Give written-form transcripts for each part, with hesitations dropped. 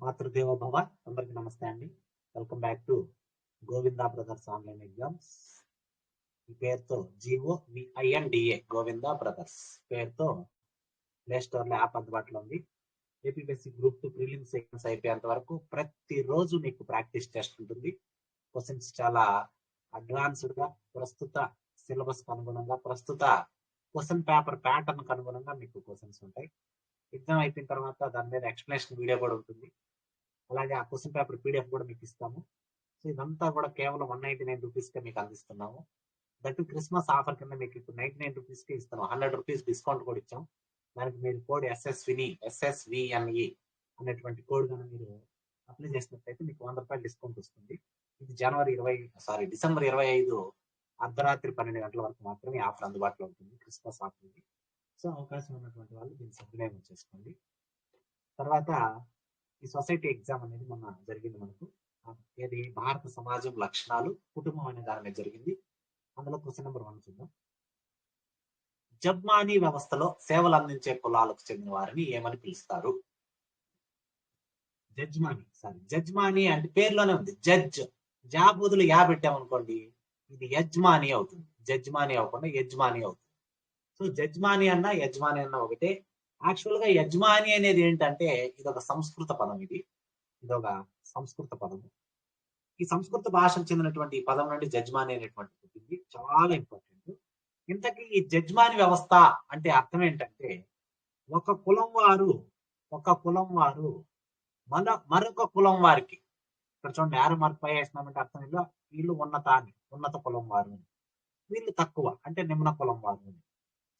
మాతృదేవో భవ. అందరికి నమస్తే అండి. Welcome back to Govinda brothers online exams. ఈ పేరుతో GOVINDA గోవిందా బ్రదర్స్ పేరుతో ప్లే స్టోర్ లో యాప్ అందుబాటులో ఉంది. ఏపీఎస్సీ గ్రూప్ 2 ప్రిలిమ్స్ ఎగ్జామ్స్ అయిపోయేంత వరకు ప్రతిరోజు మీకు ప్రాక్టీస్ టెస్ట్ ఉంటుంది. క్వశ్చన్స్ చాలా అడ్వాన్స్డ్ గా ప్రస్తుత సిలబస్ కు అనుగుణంగా, ప్రస్తుత క్వశ్చన్ పేపర్ ప్యాటర్న్ కు అనుగుణంగా మీకు క్వశ్చన్స్ ఉంటాయి. ఎగ్జామ్ అయిపోయిన తర్వాత దాని మీద ఎక్స్ప్లెనేషన్ వీడియో కూడా ఉంటుంది. అలాగే ఆ క్వశ్చన్ పేపర్ పీడిఎఫ్ కూడా మీకు ఇస్తాము. సో ఇదంతా కూడా కేవలం 199 రూపీస్ కే మీకు అందిస్తున్నాము. దట్టు క్రిస్మస్ ఆఫర్ కింద మీకు ఇప్పుడు 99 రూపీస్ కే ఇస్తాము. 100 రూపీస్ డిస్కౌంట్ కూడా ఇచ్చాం. దానికి మీరు కోడ్ SSVNE అనేటువంటి కోడ్ కనుక మీరు అప్లై చేసినట్లయితే మీకు 100 రూపాయలు డిస్కౌంట్ వస్తుంది. ఇది డిసెంబర్ 25 అర్ధరాత్రి 12 గంటల వరకు మాత్రమే ఆఫర్ అందుబాటులో ఉంటుంది. క్రిస్మస్ ఆఫర్ ఇది. సో అవకాశం ఉన్నటువంటి వాళ్ళు దీన్ని సద్వినియోగం చేసుకోండి. తర్వాత ఈ సొసైటీ ఎగ్జామ్ అనేది మొన్న జరిగింది మనకు. ఏది భారత సమాజం లక్షణాలు కుటుంబం అనే దాని మీద జరిగింది. అందులో క్వశ్చన్ నెంబర్ 1 చూద్దాం. జబ్మానీ వ్యవస్థలో సేవలు అందించే కులాలకు చెందిన వారిని ఏమని పిలుస్తారు? జడ్జ్మానీ అంటే పేరులోనే ఉంది. జడ్జ్ జాబ్ బదులు యా పెట్టామనుకోండి, ఇది యజ్మాని అవుతుంది. జడ్జ్మానీ అవ్వకుండా యజ్మాని అవుతుంది. సో జడ్జ్మాని అన్నా యజమాని అన్నా ఒకటే. యాక్చువల్ గా యజమాని అనేది ఏంటంటే ఇది ఒక సంస్కృత పదం. ఇదొక సంస్కృత పదం. ఈ సంస్కృత భాషకు చెందినటువంటి ఈ పదం నుండి జడ్జ్మాని అనేటువంటి పుట్టింది. చాలా ఇంపార్టెంట్. ఇంతకీ ఈ జడ్జ్మాని వ్యవస్థ అంటే అర్థం ఏంటంటే ఒక కులం వారు మరొక కులం వారికి, ఇక్కడ చూడండి యారో మార్క్ పై వేసినామంటే అర్థం ఇలా, వీళ్ళు ఉన్నత కులం వారు, వీళ్ళు తక్కువ అంటే నిమ్న కులం వారు.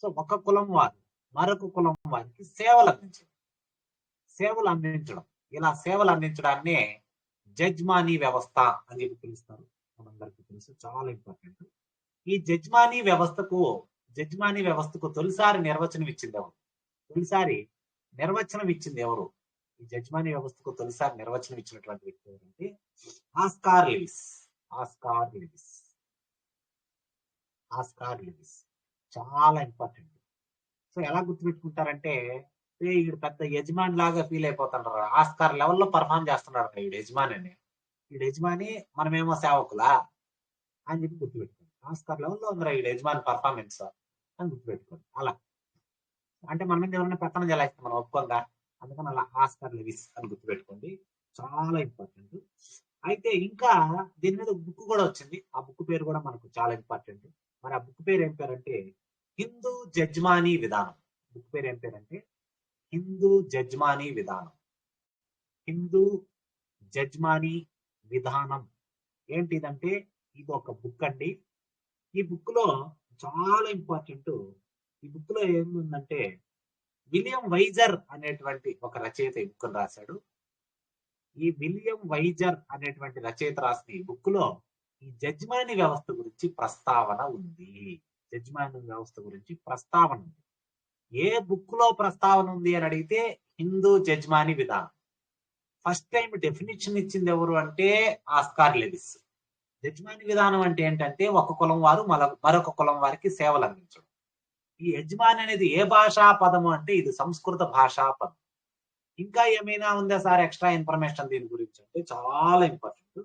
సో ఒక కులం వారు మరొక కులం వారికి సేవలు అందించడం, ఇలా సేవలు అందించడాన్నే జడ్జ్మానీ వ్యవస్థ అని చెప్పి పిలుస్తారు. మనందరికీ తెలుసు, చాలా ఇంపార్టెంట్. ఈ జడ్జ్మానీ వ్యవస్థకు తొలిసారి నిర్వచనం ఇచ్చింది ఎవరు? ఈ జడ్జ్మానీ వ్యవస్థకు తొలిసారి నిర్వచనం ఇచ్చినటువంటి వ్యక్తి ఎవరంటే ఆస్కార్ లెవిస్. చాలా ఇంపార్టెంట్. సో ఎలా గుర్తుపెట్టుకుంటారంటే, వీడు పెద్ద యజమాని లాగా ఫీల్ అయిపోతుంటారు. ఆస్కార్ లెవెల్లో పర్ఫామ్ చేస్తున్నాడు వీడు యజమాని, మనమేమో సేవకులా అని చెప్పి గుర్తుపెట్టుకోండి. ఆస్కార్ లెవెల్లో ఉందిరా వీడు యజమాని పర్ఫార్మెన్స్ అని గుర్తుపెట్టుకోండి. అలా అంటే మన మీద ఎవరైనా పెత్తనం చేస్తాం మనం ఒప్పుకోగా, అందుకని అలా ఆస్కార్ లెవిస్ అని గుర్తుపెట్టుకోండి. చాలా ఇంపార్టెంట్. అయితే ఇంకా దీని మీద బుక్ కూడా వచ్చింది. ఆ బుక్ పేరు కూడా మనకు చాలా ఇంపార్టెంట్. మరి ఆ బుక్ పేరు ఏం పేరంటే హిందూ జడ్జ్మానీ విధానం. బుక్ పేరు ఏం పేరంటే హిందూ జడ్జ్మానీ విధానం. ఏంటిదంటే ఇది ఒక బుక్ అండి. ఈ బుక్ లో చాలా ఇంపార్టెంట్. ఈ బుక్ లో ఏముందంటే విలియం వైజర్ అనేటువంటి ఒక రచయిత ఈ బుక్ రాశాడు. ఈ విలియం వైజర్ అనేటువంటి రచయిత రాసిన ఈ బుక్ లో ఈ జడ్జ్మానీ వ్యవస్థ గురించి ప్రస్తావన ఉంది. ఏ బుక్ లో ప్రస్తావన ఉంది అని అడిగితే హిందూ జడ్జ్మానీ విధానం. ఫస్ట్ టైం డెఫినిషన్ ఇచ్చింది ఎవరు అంటే ఆస్కార్ లెవిస్. జడ్జ్మానీ విధానం అంటే ఏంటంటే ఒక కులం వారు మరొక కులం వారికి సేవలు అందించడం. ఈ యజమాని అనేది ఏ భాషా పదము అంటే ఇది సంస్కృత భాషా పదం. ఇంకా ఏమైనా ఉందా సార్ ఎక్స్ట్రా ఇన్ఫర్మేషన్ దీని గురించి అంటే చాలా ఇంపార్టెంట్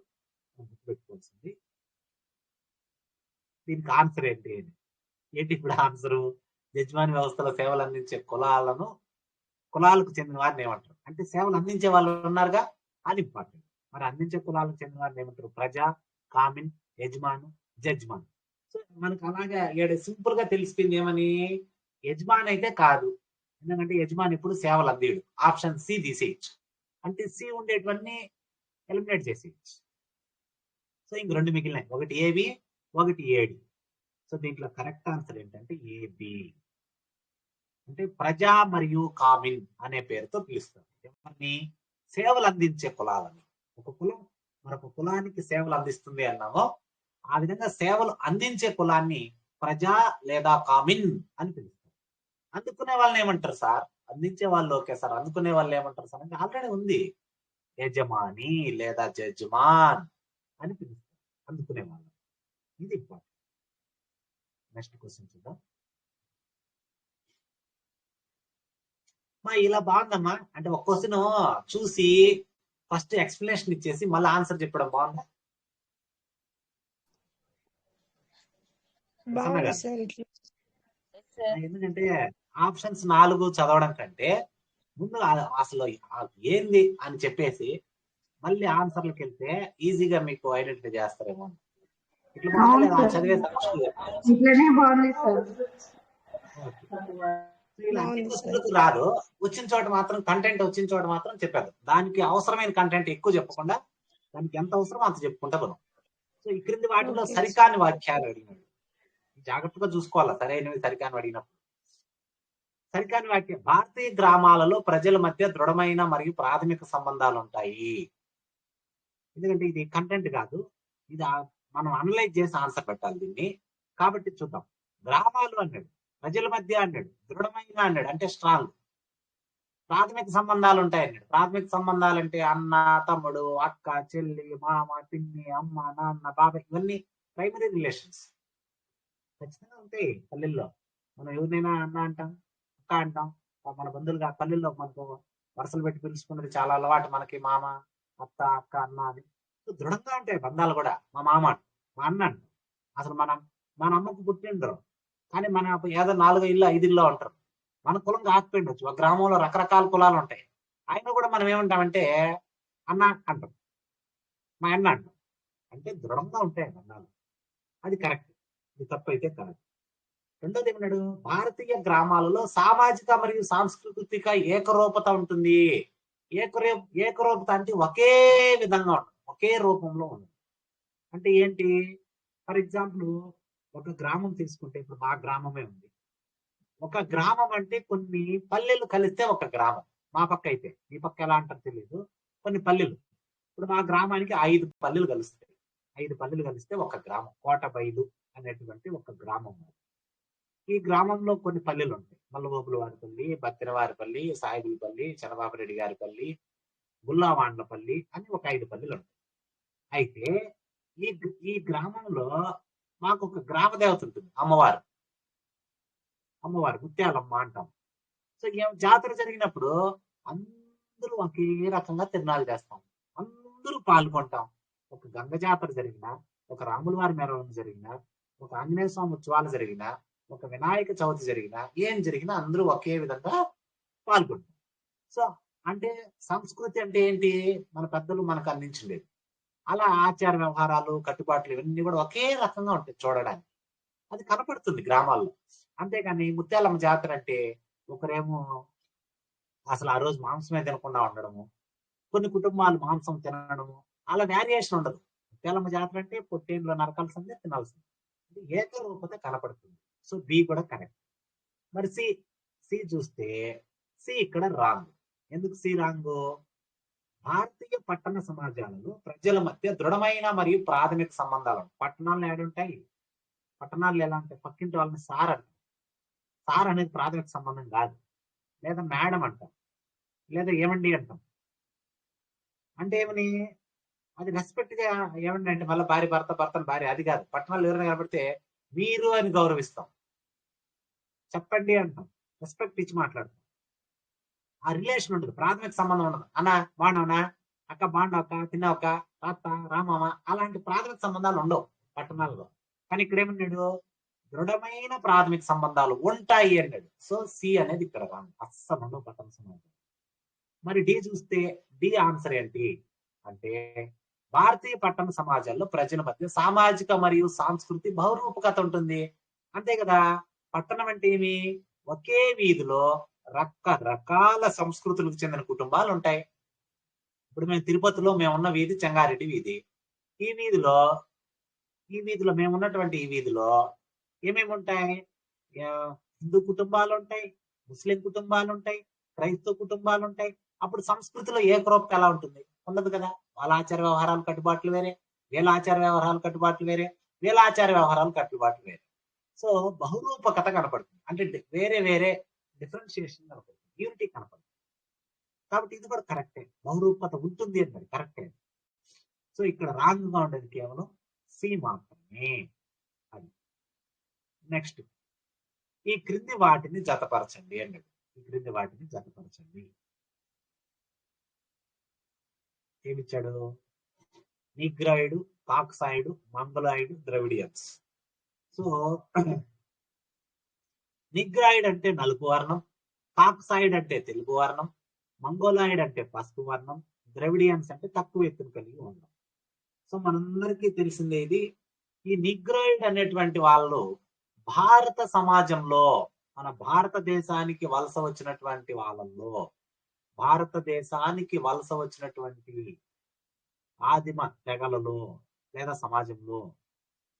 గుర్తుపెట్టుకోవాల్సింది. దీనికి ఆన్సర్ ఏంటి ఇప్పుడు ఆన్సరు యజమాని వ్యవస్థలో సేవలు అందించే కులాలకు చెందిన వారిని ఏమంటారు అంటే సేవలు అందించే వాళ్ళు ఉన్నారుగా, అది ఇంపార్టెంట్. మరి అందించే కులాలకు చెందిన వారిని ఏమంటారు? ప్రజా, కామిన్, యజమాను, జడ్జ్మాన్. సో మనకు అలాగే సింపుల్ గా తెలిసిపోయింది ఏమని, యజమాని అయితే కాదు, ఎందుకంటే యజమాని ఇప్పుడు సేవలు అందేడు. ఆప్షన్ సి తీసేయచ్చు. అంటే సి ఉండేటివన్నీ ఎలిమినేట్ చేసేయచ్చు. సో ఇంక 2 మిగిలినాయి, ఒకటి ఏబి, ఒకటి ఏడి. సో దీంట్లో కరెక్ట్ ఆన్సర్ ఏంటంటే ఏబి. అంటే ప్రజా మరియు కామిన్ అనే పేరుతో పిలుస్తారు. ఎవరిని? సేవలు అందించే కులాలని. ఒక కులం మరొక కులానికి సేవలు అందిస్తుంది అన్నామో ఆ విధంగా సేవలు అందించే కులాన్ని ప్రజా లేదా కామిన్ అని పిలుస్తారు. అందుకునే వాళ్ళని ఏమంటారు సార్? అందించే వాళ్ళు ఓకే సార్, అందుకునే వాళ్ళు ఏమంటారు సార్ అంటే ఆల్రెడీ ఉంది, యజమాని లేదా జడ్జ్మాన్ అని పిలుస్తారు అందుకునే వాళ్ళు. ఇది ఇంపార్టెంట్. నెక్స్ట్ క్వశ్చన్ చూద్దాం. ఇలా బాగుందమ్మా అంటే ఒక క్వశ్చన్ చూసి ఫస్ట్ ఎక్స్ప్లెనేషన్ ఇచ్చేసి మళ్ళీ ఆన్సర్ చెప్పడం బాగుందా? ప్రసన్న బాగుంది గారు, సార్ ఇట్లా. ఎందుకంటే ఆప్షన్స్ 4 చదవడం కంటే ముందు అసలు ఏంది అని చెప్పేసి మళ్ళీ ఆన్సర్లకు వెళ్తే ఈజీగా మీకు ఐడెంటిఫై చేస్తారేమో. ఇట్లా బాగుందా లేదా చదివే ఇట్లనే బాగుంది సార్. ఇలా అన్ని క్వశ్చన్లకు రాదు, వచ్చిన చోట మాత్రం కంటెంట్ వచ్చిన చోట మాత్రం చెప్పారు. దానికి అవసరమైన కంటెంట్ ఎక్కువ చెప్పకుండా దానికి ఎంత అవసరమో అంత చెప్పుకుంటా పోదాం. సో ఈ క్రింది వాటిలో సరికాని వాక్యాలు అడిగినాడు, జాగ్రత్తగా చూసుకోవాలా సరైనవి సరికాని అడిగినప్పుడు. సరికాని వాక్యం: భారతీయ గ్రామాలలో ప్రజల మధ్య దృఢమైన మరియు ప్రాథమిక సంబంధాలు ఉంటాయి. ఎందుకంటే ఇది కంటెంట్ కాదు, ఇది మనం అనలైజ్ చేసి ఆన్సర్ పెట్టాలి దీన్ని. కాబట్టి చూద్దాం. గ్రామాలు అన్నాడు, ప్రజల మధ్య అన్నాడు, దృఢమైన అన్నాడు అంటే స్ట్రాంగ్. ప్రాథమిక సంబంధాలు ఉంటాయి అన్నాడు. ప్రాథమిక సంబంధాలు అంటే అన్న, తమ్ముడు, అక్క, చెల్లి, మామ, పిన్ని, అమ్మ, నాన్న, బాబాయ్, ఇవన్నీ ప్రైమరీ రిలేషన్స్ ఖచ్చితంగా ఉంటాయి పల్లెల్లో. మనం ఎవరినైనా అన్న అంటాం, అక్క అంటాం. మన బంధువులుగా పల్లెల్లో మనకు వరుసలు పెట్టి పిలుచుకున్నది చాలా అలవాటు మనకి, మామ, అత్త, అక్క, అన్న అని. దృఢంగా ఉంటాయి బంధాలు కూడా. మా మామ, మా అన్న అంటాం. అసలు మన అమ్మకు పుట్టిండ్రు కానీ మన ఏదో 4 ఇళ్ళు 5 ఇళ్ళు ఉంటారు. మన కులం కాకపోయిండొచ్చు, ఒక గ్రామంలో రకరకాల కులాలు ఉంటాయి. ఆయన కూడా మనం ఏమంటామంటే అన్న అంటాం, మా అన్న అంటాం. అంటే దృఢంగా ఉంటాయి బంధాలు. అది కరెక్ట్, ఇది తప్పు అయితే కరెక్ట్. రెండోది ఏమన్నాడు? భారతీయ గ్రామాలలో సామాజిక మరియు సాంస్కృతిక ఏకరూపత ఉంటుంది. ఏకరూపత అంటే ఒకే విధంగా ఉంటుంది, ఒకే రూపంలో ఉంటుంది. అంటే ఏంటి? ఫర్ ఎగ్జాంపుల్ ఒక గ్రామం తీసుకుంటే, ఇప్పుడు మా గ్రామమే ఉంది. ఒక గ్రామం అంటే కొన్ని పల్లెలు కలిస్తే ఒక గ్రామం. మా పక్క అయితే, ఈ పక్క ఎలా అంటారు తెలియదు, కొన్ని పల్లెలు. ఇప్పుడు మా గ్రామానికి 5 పల్లెలు కలుస్తాయి. 5 పల్లెలు కలిస్తే ఒక గ్రామం. కోటబైలు అనేటువంటి ఒక గ్రామం. ఈ గ్రామంలో కొన్ని పల్లెలు ఉంటాయి. మల్లగోపుల వారిపల్లి, బత్తినవారిపల్లి, సాయిబులపల్లి, చంద్రబాబురెడ్డి గారిపల్లి, గుల్లావాండ్లపల్లి అని ఒక 5 పల్లెలు ఉంటాయి. అయితే ఈ గ్రామంలో మాకు ఒక గ్రామ దేవత ఉంటుంది, అమ్మవారు ముత్యాలమ్మ అంటాం. సో జాతర జరిగినప్పుడు అందరూ ఒకే రకంగా తిరునాళ్ళు చేస్తాం, అందరూ పాల్గొంటాం. ఒక గంగ జాతర జరిగినా, ఒక రాముల వారి మెరవడం జరిగినా, ఒక ఆంజనేయ స్వామి ఉత్సవాలు జరిగినా, ఒక వినాయక చవితి జరిగినా, ఏం జరిగినా అందరూ ఒకే విధంగా పాల్గొంటాం. సో అంటే సంస్కృతి అంటే ఏంటి? మన పెద్దలు మనకు అందించలేదు. అలా ఆచార వ్యవహారాలు, కట్టుబాట్లు ఇవన్నీ కూడా ఒకే రకంగా ఉంటాయి చూడడానికి. అది కనపడుతుంది గ్రామాల్లో. అంతేగాని ముత్యాలమ్మ జాతర అంటే ఒకరేమో అసలు ఆ రోజు మాంసమే తినకుండా ఉండడము, కొన్ని కుటుంబాలు మాంసం తినడము, అలా వేరియేషన్ ఉండదు. ముత్యాలమ్మ జాతర అంటే పొట్టేళ్ళు నరకాల్సిందే, తినాల్సిందే. ఏకరూపత కనపడుతుంది. సో బి కూడా కరెక్ట్. మరి సి చూస్తే సి ఇక్కడ రాంగ్. ఎందుకు సి రాంగ్? భారతీయ పట్టణ సమాజాలలో ప్రజల మధ్య దృఢమైన మరియు ప్రాథమిక సంబంధాలు. పట్టణాలు ఏడుంటాయి? పట్టణాలు ఎలా ఉంటాయి? పక్కింటి వాళ్ళని సార్ అంటాం. సార్ అనేది ప్రాథమిక సంబంధం కాదు. లేదా మేడం అంటాం, లేదా ఏమండి అంటాం. అంటే ఏమని? అది రెస్పెక్ట్ గా ఏమండి అంటే మళ్ళీ భార్య భర్తను భార్య, అది కాదు. పట్టణాలు ఎవరైనా కనబడితే మీరు అని గౌరవిస్తాం, చెప్పండి అంటాం, రెస్పెక్ట్ ఇచ్చి మాట్లాడతాం. ఆ రిలేషన్ ఉండదు, ప్రాథమిక సంబంధం ఉండదు. అన్న బాగున్నావునా, అక్క బాగుండవక్క, తిన్నావక్క, తాత, రామామ, అలాంటి ప్రాథమిక సంబంధాలు ఉండవు పట్టణాల్లో. కానీ ఇక్కడ ఏమన్నాడు? దృఢమైన ప్రాథమిక సంబంధాలు ఉంటాయి అన్నాడు. సో సి అనేది ఇక్కడ రాంగ్, అస్సలు ఉండవు పట్టణ సమాజం. మరి డి చూస్తే డి ఆన్సర్ ఏంటి అంటే భారతీయ పట్టణ సమాజాల్లో ప్రజల మధ్య సామాజిక మరియు సాంస్కృతి బహురూపకత ఉంటుంది. అంతే కదా. పట్టణం అంటే ఏమి? ఒకే వీధిలో రకరకాల సంస్కృతులకు చెందిన కుటుంబాలు ఉంటాయి. ఇప్పుడు మేము తిరుపతిలో మేమున్న వీధి చెంగారెడ్డి వీధి. ఈ వీధిలో మేమున్నటువంటి ఈ వీధిలో ఏమేమి ఉంటాయి? హిందూ కుటుంబాలు ఉంటాయి, ముస్లిం కుటుంబాలు ఉంటాయి, క్రైస్తవ కుటుంబాలు ఉంటాయి. అప్పుడు సంస్కృతిలో ఏకరూపత ఎలా ఉంటుంది? ఉండదు కదా. వాళ్ళ ఆచార వ్యవహారాలు కట్టుబాట్లు వేరే, వీళ్ళ ఆచార వ్యవహారాలు కట్టుబాట్లు వేరే, వీళ్ళ ఆచార వ్యవహారాలు కట్టుబాట్లు వేరే. సో బహురూపకత కనపడుతుంది, అంటే వేరే వేరే డిఫరెన్షియేషన్ కనపడుతుంది, యూనిటీ కనపడుతుంది. కాబట్టి ఇది కూడా కరెక్టే, బహురూపకత ఉంటుంది అన్నది కరెక్టే. సో ఇక్కడ రాంగ్ గా ఉండేది కేవలం సి మాత్రమే. అది నెక్స్ట్, ఈ క్రింది వాటిని జతపరచండి అన్నది. ఈ క్రింది వాటిని జతపరచండి. ఏమిచ్చాడు? నిగ్రాయిడ్, కాక్సాయిడ్, మంగళాయిడ్, ద్రవిడియన్స్. సో నిగ్రాయిడ్ అంటే నలుపు వర్ణం, కాక్సాయిడ్ అంటే తెలుపు వర్ణం, మంగోలాయిడ్ అంటే పసుపు వర్ణం, ద్రవిడియన్స్ అంటే తక్కువ ఎత్తును కలిగి వర్ణం. సో మనందరికీ తెలిసిందే ఇది. ఈ నిగ్రాయిడ్ అనేటువంటి వాళ్ళు భారత సమాజంలో, మన భారతదేశానికి వలస వచ్చినటువంటి వాళ్ళల్లో, భారతదేశానికి వలస వచ్చినటువంటి ఆదిమ తెగలలో లేదా సమాజంలో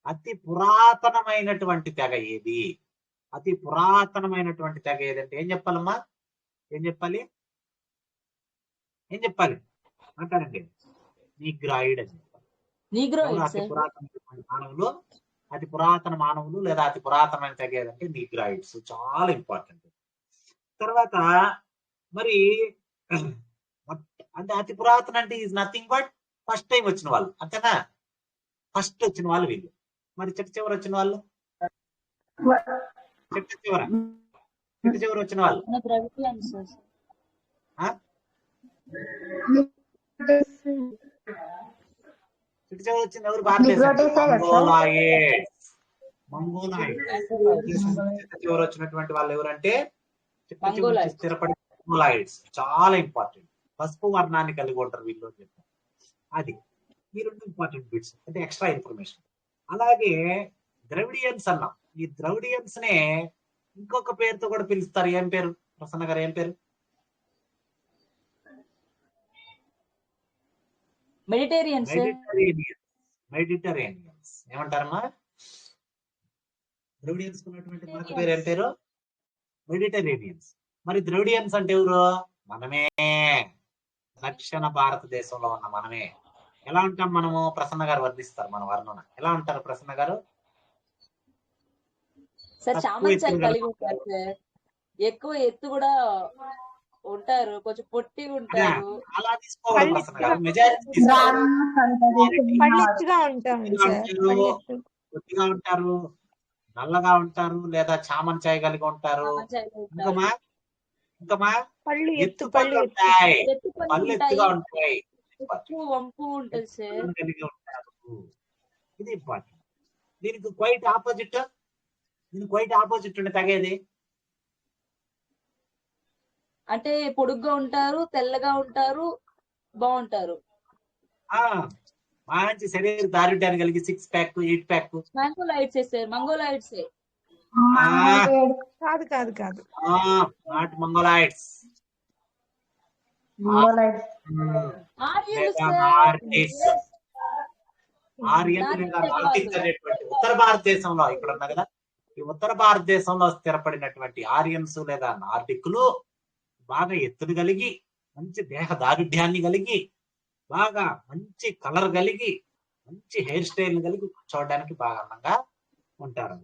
అతి పురాతనమైనటువంటి తెగ ఏది? అతి పురాతనమైనటువంటి తెగ ఏదంటే ఏం చెప్పాలమ్మా? ఏం చెప్పాలి? ఏం చెప్పాలి అంటారండి? నిగ్రాయిడ్ అని చెప్పాలి. అతి పురాతనమైనటువంటి మానవులు, అతి పురాతన మానవులు లేదా అతి పురాతనమైన తెగ ఏదంటే నిగ్రాయిడ్స్. చాలా ఇంపార్టెంట్. తర్వాత మరి అంటే అతి పురాతన అంటే is nothing but first time వచ్చిన వాళ్ళు, అంతేనా? ఫస్ట్ వచ్చిన వాళ్ళు వీళ్ళు. మరి చెట్టు చివరి వచ్చిన వాళ్ళు, చెట్టు చివరి వచ్చిన వాళ్ళు చెట్టు చివరి వచ్చింది ఎవరు? మంగోలాయిడ్స్. చెట్టు చివరి వచ్చినటువంటి వాళ్ళు ఎవరంటే చెట్టు చివరి స్థిరపడి మంగోలాయిడ్స్. చాలా ఇంపార్టెంట్. పసుపు వర్ణాన్ని కలిగి ఉంటారు వీళ్ళు అని చెప్పారు. అది ఈ రెండు ఇంపార్టెంట్ బిట్స్, అంటే ఎక్స్ట్రా ఇన్ఫర్మేషన్. అలాగే ద్రవిడియన్స్ అన్నాం. ఈ ద్రవిడియన్స్ నే ఇంకొక పేరుతో కూడా పిలుస్తారు. ఏం పేరు ప్రసన్న గారు? ఏం పేరు? మెడిటరేనియన్స్. ఏమంటారమ్మా? ద్రవిడియన్స్ ఉన్నటువంటి మరొక పేరు ఏం పేరు? మెడిటరేనియన్స్. మరి ద్రవిడియన్స్ అంటే ఎవరు? మనమే, దక్షిణ భారతదేశంలో ఉన్న మనమే. ఎలా ఉంటాం మనము? ప్రసన్న గారు వర్ణిస్తారు మన వర్ణన. ఎలా ఉంటారు ప్రసన్న గారు? ఎక్కువ ఎత్తు కూడా ఉంటారు, కొంచెం పొట్టి ఉంటారు. అలా తీసుకోవాలి ప్రసన్న గారు. మెజారిటీ పొట్టిగా ఉంటారు, నల్లగా ఉంటారు, లేదా చామన్ చాయ్ కలిగి ఉంటారు. ఇంకా ఎత్తు పళ్ళు ఉంటాయి, పళ్ళు ఎత్తుగా ఉంటాయి, వంపు ఉంటుంది సార్. కలిగి ఉంటారు. ఇది ఇంపార్టెంట్. దీనికి క్వైట్ ఆపోజిట్ ఉండే తగేది అంటే పొడుగ్గా ఉంటారు, తెల్లగా ఉంటారు, బాగుంటారు. మంచి శరీర దారుఢ్యాన్ని కలిగి 6 pack 8 pack. Mongoloids sir. Mongoloids కాదు నాట్ మంగోలాయిడ్స్. ఉత్తర భారతదేశంలో ఇక్కడ ఉన్నా కదా, ఈ ఉత్తర భారతదేశంలో స్థిరపడినటువంటి ఆరియన్స్ లేదా నార్డిక్లు బాగా ఎత్తును కలిగి, మంచి దేహ దారుఢ్యాన్ని కలిగి, బాగా మంచి కలర్ కలిగి, మంచి హెయిర్ స్టైల్ కలిగి చూడడానికి బాగా అందంగా ఉంటారు.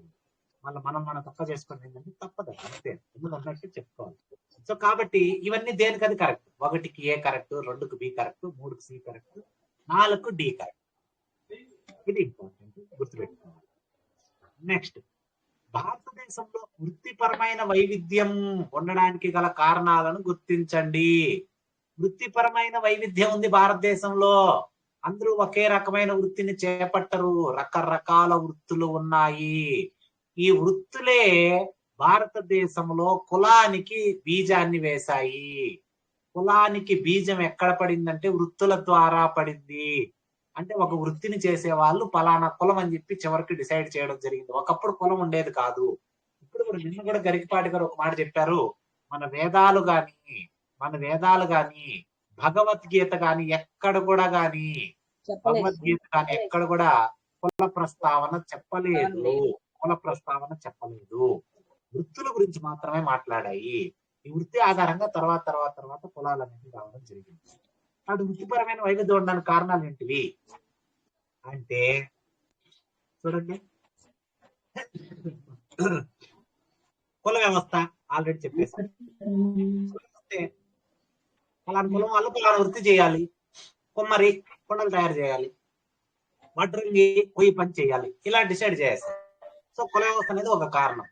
మనం తక్కువ చేసుకోండి ఏంటంటే తప్పదు, అంతే. ఎందుకంటే చెప్పుకోవాలి. సో కాబట్టి ఇవన్నీ దేనికది కరెక్ట్. 1కి A కరెక్ట్, 2కి B కరెక్ట్, 3కి C కరెక్ట్, 4కు D కరెక్ట్. ఇది ఇంపార్టెంట్, గుర్తుపెట్టుకోవాలి. నెక్స్ట్, భారతదేశంలో వృత్తిపరమైన వైవిధ్యం ఉండడానికి గల కారణాలను గుర్తించండి. వృత్తిపరమైన వైవిధ్యం ఉంది భారతదేశంలో. అందరూ ఒకే రకమైన వృత్తిని చేపట్టరు, రకరకాల వృత్తులు ఉన్నాయి. ఈ వృత్తులే భారతదేశంలో కులానికి బీజాన్ని వేశాయి. కులానికి బీజం ఎక్కడ పడిందంటే వృత్తుల ద్వారా పడింది. అంటే ఒక వృత్తిని చేసే వాళ్ళు పలానా కులం అని చెప్పి చివరికి డిసైడ్ చేయడం జరిగింది. ఒకప్పుడు కులం ఉండేది కాదు. ఇప్పుడు నిన్న కూడా గరికపాటి గారు ఒక మాట చెప్పారు. మన వేదాలు గాని భగవద్గీత గాని ఎక్కడ కూడా కుల ప్రస్తావన చెప్పలేదు. వృత్తుల గురించి మాత్రమే మాట్లాడాయి. ఈ వృత్తి ఆధారంగా తర్వాత కులాలు అనేది రావడం జరిగింది. అటు వృత్తిపరమైన వైవిధ్యం ఉండడానికి కారణాలు ఏంటివి అంటే చూడండి, కుల వ్యవస్థ ఆల్రెడీ చెప్పేసాను. పలానా కులం వాళ్ళు పలానా వృత్తి చేయాలి. కుమ్మరి కొండలు తయారు చేయాలి, వడ్రంగి కొయ్యి పని చేయాలి, ఇలా డిసైడ్ చేయాలి. సో కుల వ్యవస్థ అనేది ఒక కారణం.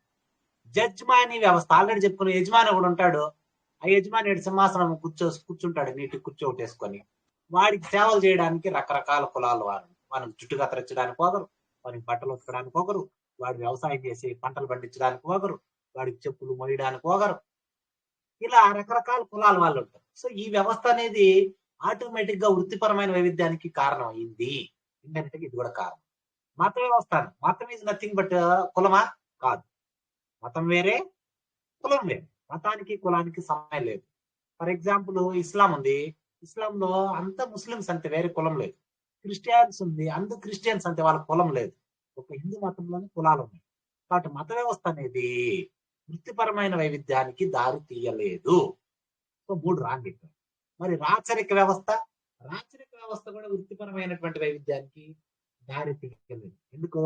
జడ్జ్మాని వ్యవస్థ ఆల్రెడీ చెప్పుకున్న యజమాని ఒకడు ఉంటాడు. ఆ యజమాని సింహాసనం కూర్చుంటాడు, నీటి కూర్చోటేసుకొని. వాడికి సేవలు చేయడానికి రకరకాల కులాలు వారు. వానికి జుట్టు కత్తిరించడానికి ఒకరు, వానికి బట్టలు ఉతకడానికి ఒకరు, వాడు వ్యవసాయం చేసి పంటలు పండించడానికి ఒకరు, వాడికి చెప్పులు మోయడానికి ఒకరు, ఇలా రకరకాల కులాల వాళ్ళు ఉంటారు. సో ఈ వ్యవస్థ అనేది ఆటోమేటిక్ గా వృత్తిపరమైన వైవిధ్యానికి కారణం అయింది. ఇండైరెక్ట్ గా ఇది కూడా కారణం. మత వ్యవస్థ, మతం ఈజ్ నథింగ్ బట్ కులమా? కాదు. మతం వేరే, కులం వేరే. మతానికి కులానికి సమయం లేదు. ఫర్ ఎగ్జాంపుల్ ఇస్లాం ఉంది, ఇస్లాంలో అంత ముస్లిమ్స్ అంతే, వేరే కులం లేదు. క్రిస్టియన్స్ ఉంది, అంత క్రిస్టియన్స్ అంతే, వాళ్ళ కులం లేదు. ఒక హిందూ మతంలోనే కులాలు ఉన్నాయి. కాబట్టి మత వ్యవస్థ అనేది వృత్తిపరమైన వైవిధ్యానికి దారి తీయలేదు. సో 3 రాంగ్ ఇక్కడ. మరి రాచరిక వ్యవస్థ, రాచరిక వ్యవస్థ కూడా వృత్తిపరమైనటువంటి వైవిధ్యానికి దారి తీయలేదు. ఎందుకు?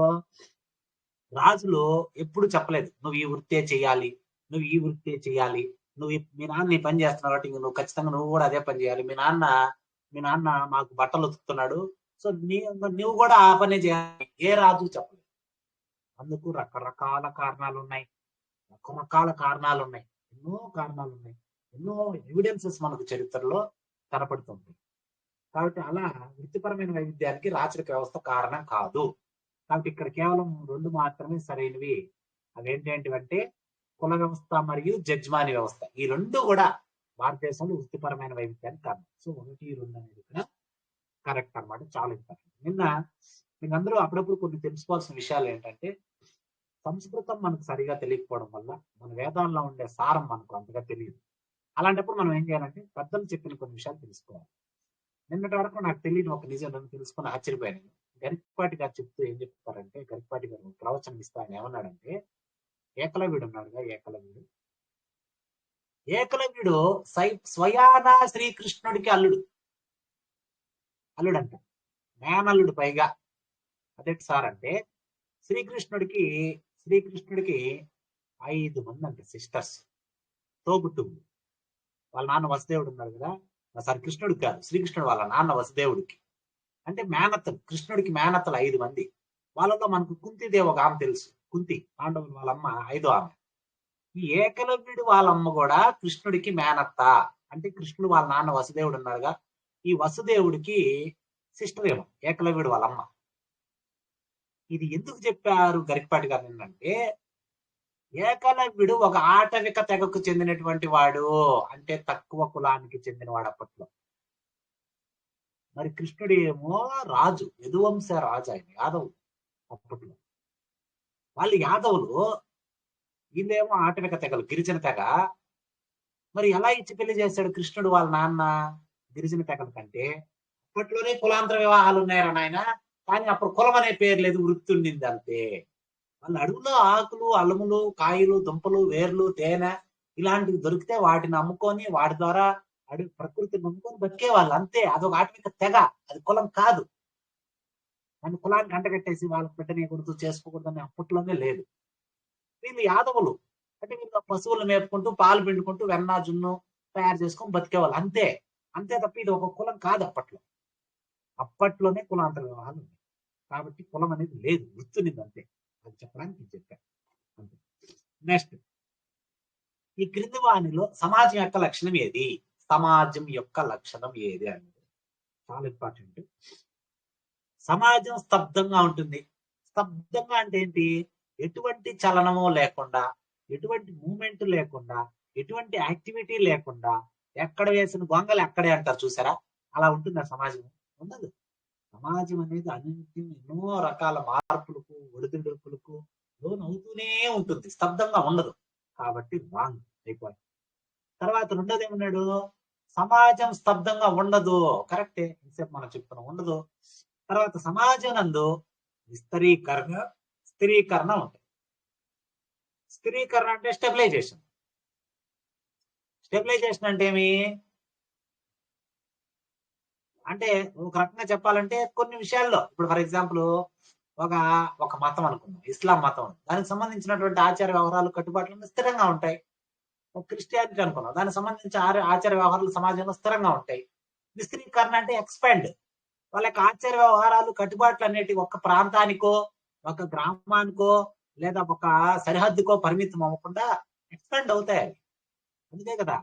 రాజులు ఎప్పుడు చెప్పలేదు నువ్వు ఈ వృత్తే చేయాలి, నువ్వు ఈ వృత్తే చేయాలి, నువ్వు మీ నాన్న ఈ పని చేస్తున్నావు కాబట్టి నువ్వు ఖచ్చితంగా నువ్వు కూడా అదే పని చేయాలి. మీ నాన్న మాకు బట్టలు ఉతుకుతున్నాడు, సో నువ్వు కూడా ఆ పనే చేయాలి. ఏ రాజు చెప్పలేదు. అందుకు రకరకాల కారణాలు ఉన్నాయి, ఎన్నో కారణాలు ఉన్నాయి, ఎన్నో ఎవిడెన్సెస్ మనకు చరిత్రలో కనపడుతుంది. కాబట్టి అలా వృత్తిపరమైన వైవిధ్యానికి రాచరిక వ్యవస్థ కారణం కాదు. కాబట్టి ఇక్కడ కేవలం 2 మాత్రమే సరైనవి. అవేంటంటే కుల వ్యవస్థ మరియు జడ్జ్మాని వ్యవస్థ. ఈ 2 కూడా భారతదేశంలో వృత్తిపరమైన వైవిధ్యానికి కారణం. సో 1, 2 అనేది ఇక్కడ కరెక్ట్ అన్నమాట. చాలా ఇంపార్టెంట్. నిన్న మీరందరూ అప్పుడప్పుడు కొన్ని తెలుసుకోవాల్సిన విషయాలు ఏంటంటే, సంస్కృతం మనకు సరిగా తెలియకపోవడం వల్ల మన వేదాల్లో ఉండే సారం మనకు అంతగా తెలియదు. అలాంటప్పుడు మనం ఏం చేయాలంటే పెద్దలు చెప్పిన కొన్ని విషయాలు తెలుసుకోవాలి. నిన్నటి వరకు నాకు తెలియని ఒక నిజం నన్ను తెలుసుకుని ఆశ్చర్యపోయాను. గరికపాటి గారు చెప్తూ ఏం చెప్తారంటే, గరికపాటి గారు ప్రవచనం ఇస్తా ఆయన ఏమన్నాడంటే, ఏకలవ్యుడు ఉన్నాడుగా, ఏకలవ్యుడు స్వయాన శ్రీకృష్ణుడికి అల్లుడంట, మేనల్లుడు పైగా. అదేంటి సార్ అంటే, శ్రీకృష్ణుడికి 5 మంది అంటే సిస్టర్స్, తోబుట్టువులు. వాళ్ళ నాన్న వసుదేవుడు ఉన్నాడు కదా, సారీ కృష్ణుడికి కాదు, శ్రీకృష్ణుడు వాళ్ళ నాన్న వసుదేవుడికి. అంటే మేనత్తలు, కృష్ణుడికి మేనత్తలు 5 మంది. వాళ్ళలో మనకు కుంతిదేవి ఒక ఆమె తెలుసు, కుంతి, పాండవులు వాళ్ళమ్మ 5వ ఆమె. ఈ ఏకలవ్యుడు వాళ్ళమ్మ కూడా కృష్ణుడికి మేనత్త. అంటే కృష్ణుడు వాళ్ళ నాన్న వసుదేవుడు ఉన్నాడుగా, ఈ వసుదేవుడికి సిస్టర్ ఏమో ఏకలవ్యుడు వాళ్ళమ్మ. ఇది ఎందుకు చెప్పారు గరికపాటి గారు ఏంటంటే, ఏకలవ్యుడు ఒక ఆటవిక తెగకు చెందినటువంటి వాడు, అంటే తక్కువ కులానికి చెందినవాడు అప్పట్లో. మరి కృష్ణుడు ఏమో రాజు, యదువంశ రాజు, ఆయన యాదవులు అప్పట్లో. వాళ్ళు యాదవులు, వీళ్ళేమో ఆటవిక తెగలు, గిరిజన తెగ. మరి ఎలా ఇచ్చి పెళ్లి చేశాడు కృష్ణుడు వాళ్ళ నాన్న గిరిజన తెగల కంటే? అప్పట్లోనే కులాంతర వివాహాలు ఉన్నాయరా నాయన, కానీ అప్పుడు కులం అనే పేరు లేదు, వృత్తి ఉండింది అంతే. వాళ్ళ అడవుల్లో ఆకులు, అల్లములు, కాయలు, దుంపలు, వేర్లు, తేనె ఇలాంటివి దొరికితే వాటిని అమ్ముకొని వాటి ద్వారా ప్రకృతిని నమ్ముకొని బతికే వాళ్ళు అంతే. అదొక ఆటవిక తెగ, అది కులం కాదు. దాన్ని కులానికి అంటగట్టేసి వాళ్ళకి పెట్టనీయకూడదు, చేసుకోకూడదు అని అప్పట్లోనే లేదు. వీళ్ళు యాదవులు, అంటే వీళ్ళు పశువులు మేపుకుంటూ పాలు పిండుకుంటూ వెన్న జున్ను తయారు చేసుకొని బతికేవాళ్ళు అంతే. తప్ప ఇది ఒక కులం కాదు. అప్పట్లోనే కులాంతర వివాహాలు ఉన్నాయి. కాబట్టి కులం అనేది లేదు, వృత్తునిది అంతే. అది చెప్పడానికి చెప్పాను అంతే. నెక్స్ట్, ఈ క్రింది వాణిలో సమాజం యొక్క లక్షణం ఏది? సమాజం యొక్క లక్షణం ఏది అనేది చాలా ఇంపార్టెంట్. సమాజం స్తబ్దంగా ఉంటుంది. స్తబ్దంగా అంటే ఏంటి? ఎటువంటి చలనము లేకుండా, ఎటువంటి మూమెంట్ లేకుండా, ఎటువంటి యాక్టివిటీ లేకుండా, ఎక్కడ వేసిన గొంగలు అక్కడే అంటారు చూసారా, అలా ఉంటుంది ఆ సమాజం. ఉండదు. సమాజం అనేది అన్నింటినీ ఎన్నో రకాల మార్పులకు, ఒడిదుడుకులకు లోన్ అవుతూనే ఉంటుంది, స్తబ్దంగా ఉండదు. కాబట్టి రాంగ్ అయిపోయింది. తర్వాత రెండోది ఏమన్నాడు? సమాజం స్తబ్దంగా ఉండదు. కరెక్టే, ఇంతసేపు మనం చెప్తున్నాం ఉండదు. తర్వాత సమాజం నందు స్థిరీకరణ ఉంటుంది. స్థిరీకరణ అంటే స్టెబిలైజేషన్. స్టెబిలైజేషన్ అంటే ఏమి అంటే, ఒక రకంగా చెప్పాలంటే కొన్ని విషయాల్లో, ఇప్పుడు ఫర్ ఎగ్జాంపుల్ ఒక మతం అనుకుందాం, ఇస్లాం మతం, దానికి సంబంధించినటువంటి ఆచార వ్యవహారాలు, కట్టుబాట్లు స్థిరంగా ఉంటాయి. ఒక క్రిస్టియానిటీ అనుకున్నాం, దానికి సంబంధించి ఆచార వ్యవహారాలు సమాజంలో స్థిరంగా ఉంటాయి. విస్తృతీకరణ అంటే ఎక్స్పాండ్. వాళ్ళ యొక్క ఆచార వ్యవహారాలు, కట్టుబాట్లు అనేటి ఒక ప్రాంతానికో, ఒక గ్రామానికో, లేదా ఒక సరిహద్దుకో పరిమితం అవ్వకుండా ఎక్స్పాండ్ అవుతాయి. అందుకే కదా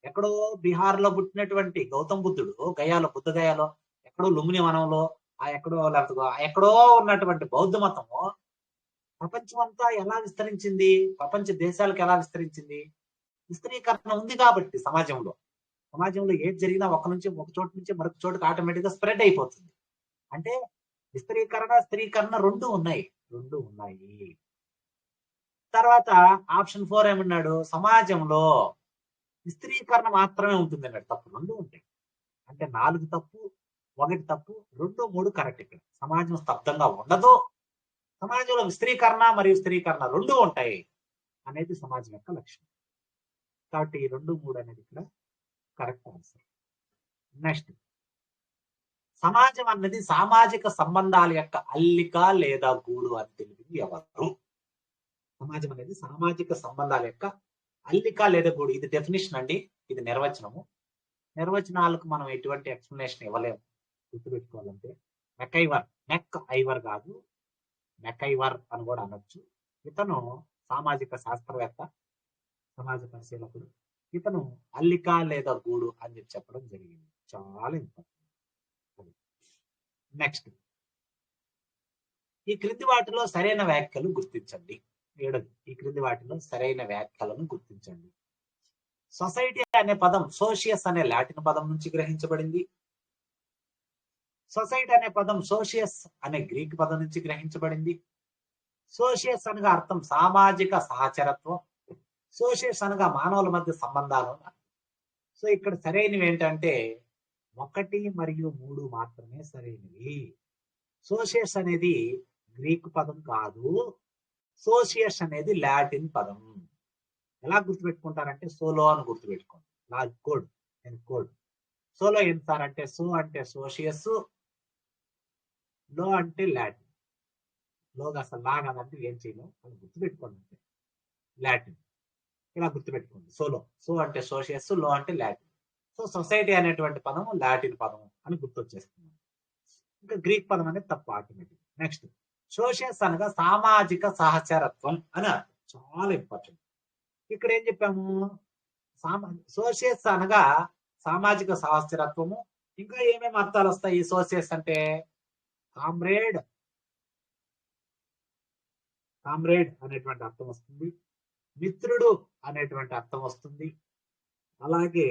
ఎక్కడో బీహార్ లో పుట్టినటువంటి గౌతమ్ బుద్ధుడు గయాలో బుద్ధ గయాలో ఎక్కడో లుంబిని వనంలో ఎక్కడో ఉన్నటువంటి బౌద్ధ మతము ప్రపంచం అంతా ఎలా విస్తరించింది, ప్రపంచ దేశాలకు ఎలా విస్తరించింది? విస్తరీకరణ ఉంది కాబట్టి సమాజంలో ఏది జరిగినా ఒక చోటు నుంచి మరొక చోటుకి ఆటోమేటిక్ గా స్ప్రెడ్ అయిపోతుంది. అంటే విస్తరీకరణ స్థిరీకరణ రెండు ఉన్నాయి. తర్వాత ఆప్షన్ 4 ఏమన్నాడు, సమాజంలో విస్తరీకరణ మాత్రమే ఉంటుంది అన్నాడు. తప్పు, రెండు ఉంటాయి. అంటే 4 తప్పు, 1 తప్పు, 2, 3 కరెక్ట్. ఇక్కడ సమాజం స్తబ్దంగా ఉండదు, సమాజంలో విస్తరీకరణ మరియు స్థిరీకరణ రెండు ఉంటాయి అనేది సమాజం యొక్క లక్ష్యం. కాబట్టి 2, 3 అనేది ఇక్కడ కరెక్ట్ ఆన్సర్. నెక్స్ట్, సమాజం అన్నది సామాజిక సంబంధాల యొక్క అల్లిక లేదా గూడు అని తెలిపింది ఎవరు? సమాజం అనేది సామాజిక సంబంధాల యొక్క అల్లిక లేదా గూడు. ఇది డెఫినేషన్ అండి, ఇది నిర్వచనము. నిర్వచనాలకు మనం ఎటువంటి ఎక్స్ప్లెనేషన్ ఇవ్వలేము. గుర్తుపెట్టుకోవాలంటే మెక్ ఐవర్ కాదు, మెకైవర్ అని కూడా అనొచ్చు. ఇతను సామాజిక శాస్త్రవేత్త, సమాజ పరిశీలకుడు. ఇతను అల్లిక లేదా గూడు అని చెప్పడం జరిగింది. చాలా ఇంపార్టెంట్. నెక్స్ట్, ఈ క్రింది వాటిలో సరైన వ్యాఖ్యలు గుర్తించండి. 7. ఈ క్రింది వాటిలో సరైన వ్యాఖ్యలను గుర్తించండి. సొసైటీ అనే పదం సోషియస్ అనే లాటిన్ పదం నుంచి గ్రహించబడింది. సొసైటీ అనే పదం సోషియస్ అనే గ్రీక్ పదం నుంచి గ్రహించబడింది. సోషియస్ అనగా అర్థం సామాజిక సహచరత్వం, సోషియస్ అనగా మానవుల మధ్య సంబంధాలు. సో ఇక్కడ సరైనవి ఏంటంటే 1 మరియు 3 మాత్రమే సరైనవి. సోషియస్ అనేది గ్రీక్ పదం కాదు, సోషియస్ అనేది లాటిన్ పదం. ఎలా గుర్తుపెట్టుకుంటారంటే సోలో అని గుర్తుపెట్టుకోండి. నా కోడ్ సోలో ఏం సార్ అంటే, సో అంటే సోషియస్, లో అంటే లాటిన్. లోగా అసలు లాగా అంటే ఏం చేయలేం, అది గుర్తుపెట్టుకోండి. అంటే లాటిన్ ఇలా గుర్తుపెట్టుకోండి. సో అంటే సోషియస్, లో అంటే లాటిన్. సో సొసైటీ అనేటువంటి పదం లాటిన్ పదం అని గుర్తొచ్చేస్తుంది. ఇంకా గ్రీక్ పదం అనేది తప్పు ఆటోమేటిక్. నెక్స్ట్, సోషియస్ అనగా సామాజిక సహచరత్వం అని అర్థం. చాలా ఇంపార్టెంట్. ఇక్కడ ఏం చెప్పాము, సోషియస్ అనగా సామాజిక సహచరత్వము. ఇంకా ఏమేమి అర్థాలు వస్తాయి? సోషియస్ అంటే కామ్రేడ్ అనేటువంటి అర్థం వస్తుంది, మిత్రుడు అనేటువంటి అర్థం వస్తుంది, అలాగే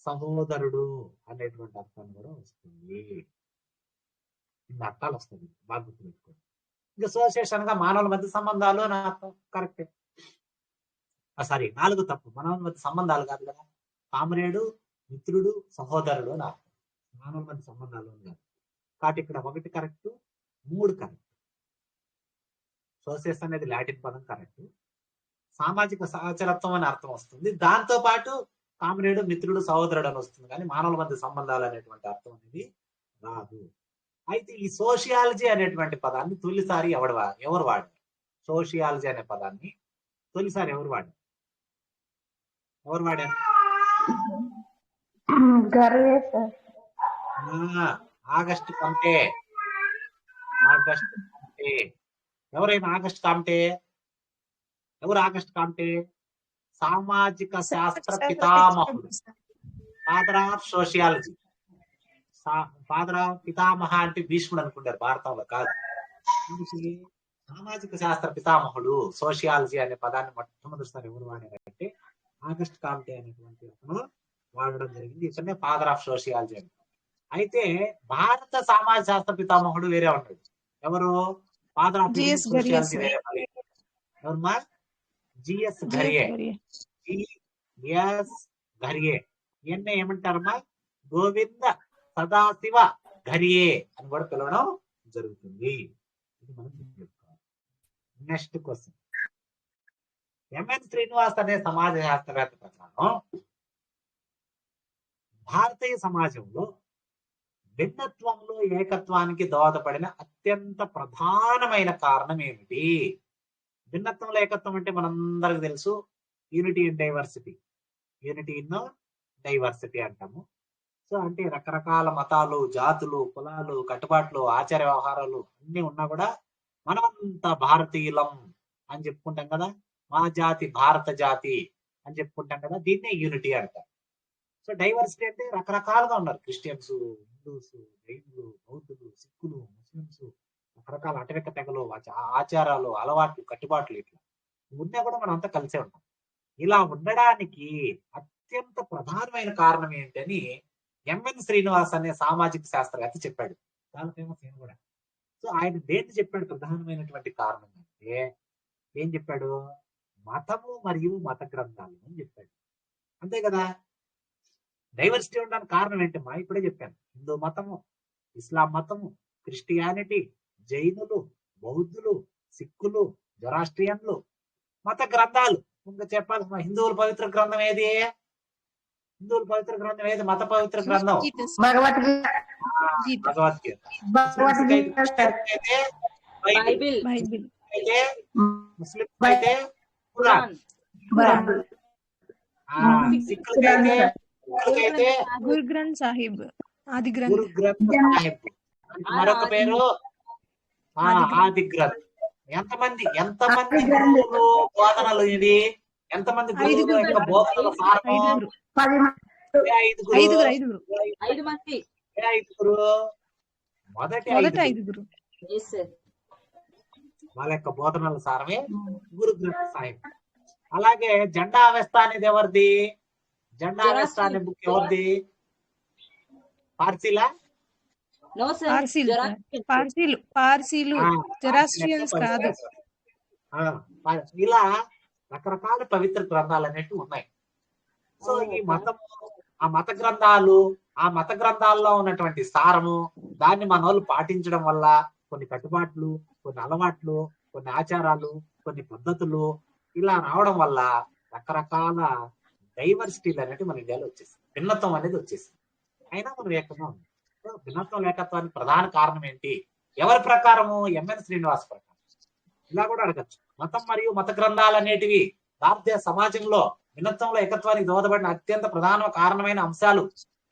సహోదరుడు అనేటువంటి అర్థం కూడా వస్తుంది. ఇన్ని అర్థాలు వస్తుంది, బాగా గుర్తుపెట్టుకోండి. ఇంకా సోషియస్ అనగా మానవుల మధ్య సంబంధాలు అని అర్థం. కరెక్టే. సారీ, 4 తప్పు. మానవుల మధ్య సంబంధాలు కాదు కదా, కామ్రేడు, మిత్రుడు, సహోదరుడు అని అర్థం. మానవుల మధ్య సంబంధాలు కాదు. కాబట్టి ఇక్కడ 1 కరెక్ట్, 3 కరెక్ట్. సోషియస్ అనేది లాటిన్ పదం కరెక్ట్, సామాజిక సహచరత్వం అని అర్థం వస్తుంది. దాంతో పాటు కామ్రేడు, మిత్రుడు, సహోదరుడు అని వస్తుంది, కానీ మానవుల మధ్య సంబంధాలు అనేటువంటి అర్థం అనేది రాదు. అయితే ఈ సోషియాలజీ అనేటువంటి పదాన్ని తొలిసారి ఎవరు వాడారు? సోషియాలజీ అనే పదాన్ని తొలిసారి ఎవరు వాడారు? August Comte. ఎవరైనా ఆగస్టు కామ్టే? ఎవరు ఆగస్టు కామ్టే? సామాజిక శాస్త్ర పితామహుడు, father of sociology. Father of పితామహ అంటే భీష్ముడు అనుకుంటారు, భారతంలో కాదు. సామాజిక శాస్త్ర పితామహుడు. సోషియాలజీ అనే పదాన్ని మొట్టమొదటిసారి ఎవరు వాడారంటే ఆగస్ట్ కామ్టే అనేటువంటి అతను వాడడం జరిగింది. ఇతనే ఫాదర్ ఆఫ్ సోషియాలజీ అని. అయితే భారత సమాజ శాస్త్ర పితామహుడు వేరే ఉన్నాడు. ఎవరు? ఫాదర్ ఆఫ్ సోషియాలజీ వేరే. ఎవరమ్మా? జిఎస్ ఘరియే. ఈయన్నే ఏమంటారమ్మా? గోవింద సదాశివ ఘరియే అని కూడా పిలవడం జరుగుతుంది. ఇది మనం చెప్పుకోవాలి. నెక్స్ట్ క్వశ్చన్, ఎంఎన్ శ్రీనివాస్ అనే సమాజ శాస్త్రవేత్త ప్రకారం భారతీయ సమాజంలో భిన్నత్వంలో ఏకత్వానికి దోహదపడిన అత్యంత ప్రధానమైన కారణం ఏమిటి? భిన్నత్వంలో ఏకత్వం అంటే మనందరికి తెలుసు, unity in diversity. Unity in diversity అంటాము. సో అంటే రకరకాల మతాలు, జాతులు, కులాలు, కట్టుబాట్లు, ఆచార వ్యవహారాలు అన్ని ఉన్నా కూడా మనమంతా భారతీయులం అని చెప్పుకుంటాం కదా. మా జాతి భారత జాతి అని చెప్పుకుంటాం కదా. దీన్నే యూనిటీ అంటారు. సో డైవర్సిటీ అంటే రకరకాలుగా ఉన్నారు. క్రిస్టియన్స్, హిందూస్, జైనులు, బౌద్ధులు, సిక్కులు, ముస్లింస్, రకరకాల అటవిక తెగలు, ఆచారాలు, అలవాట్లు, కట్టుబాట్లు ఇట్లా ఉన్నా కూడా మనం అంతా కలిసే ఉంటాం. ఇలా ఉండడానికి అత్యంత ప్రధానమైన కారణం ఏంటని ఎంఎన్ శ్రీనివాస్ అనే సామాజిక శాస్త్రవేత్త చెప్పాడు. చాలా ఫేమస్ ఆయన కూడా. సో ఆయన దేన్ని చెప్పాడు ప్రధానమైనటువంటి కారణం అంటే ఏం చెప్పాడు? మతము మరియు మత గ్రంథాలు అని చెప్పాడు. అంతే కదా. డైవర్సిటీ ఉండడానికి కారణం ఏంటమ్మా? ఇప్పుడే చెప్పాను. హిందూ మతము, ఇస్లాం మతము, క్రిస్టియానిటీ, జైనులు, బౌద్ధులు, సిక్కులు, జొరాస్ట్రియన్లు, మత గ్రంథాలు. ఇంకా చెప్పాలి, హిందువుల పవిత్ర గ్రంథం ఏది? హిందువుల పవిత్ర గ్రంథం ఏది? మత పవిత్ర గ్రంథం భగవద్గీత. భగవద్గీత. బైబిల్. అయితే ముస్లిం అయితే ఖురాన్. సిక్కులకైతే గురు గ్రంథ్ సాహిబ్, ఆది గురు గ్రంథ్. గ్రంథ్ సాహిబ్. మరొక పేరు ఆది గ్రంథ్. ఎంతమంది గురువులు బోధనలు ఇది? ఎంతమంది గురువుల యొక్క బోధనల సారము? 5 మంది. ఐదుగురు. మొదటి ఐదుగురు వాళ్ళ యొక్క బోధనల సారమే గురు గ్రంథ్ సాహిబ్. అలాగే జెండా అవస్థ అనేది ఎవరిది? జెండా అవస్థ అనే బుక్ ఎవరిది? పార్సీలా? పార్సీలు జొరాస్ట్రియన్స్ కాదు. ఇలా రకరకాల పవిత్ర గ్రంథాలు అనేవి ఉన్నాయి. సో ఈ మతము, ఆ మత గ్రంథాలు, ఆ మత గ్రంథాల్లో ఉన్నటువంటి సారము, దాన్ని మన వాళ్ళు పాటించడం వల్ల కొన్ని కట్టుబాట్లు, కొన్ని అలవాట్లు, కొన్ని ఆచారాలు, కొన్ని పద్ధతులు ఇలా రావడం వల్ల రకరకాల డైవర్సిటీలు అనేవి మన ఇండియాలో వచ్చేసింది. భిన్నత్వం అనేది వచ్చేసింది. అయినా మనం ఏకంగా ఉంది. భిన్నత్వం లేకత్వానికి ప్రధాన కారణం ఏంటి? ఎవరి ప్రకారము? ఎంఎన్ శ్రీనివాస్ ప్రకారం. ఇలా కూడా అడగచ్చు. మతం మరియు మత గ్రంథాలు అనేటివి భారతీయ సమాజంలో భిన్నత్వంలో ఏకత్వానికి దోహదపడిన అత్యంత ప్రధాన కారణమైన అంశాలు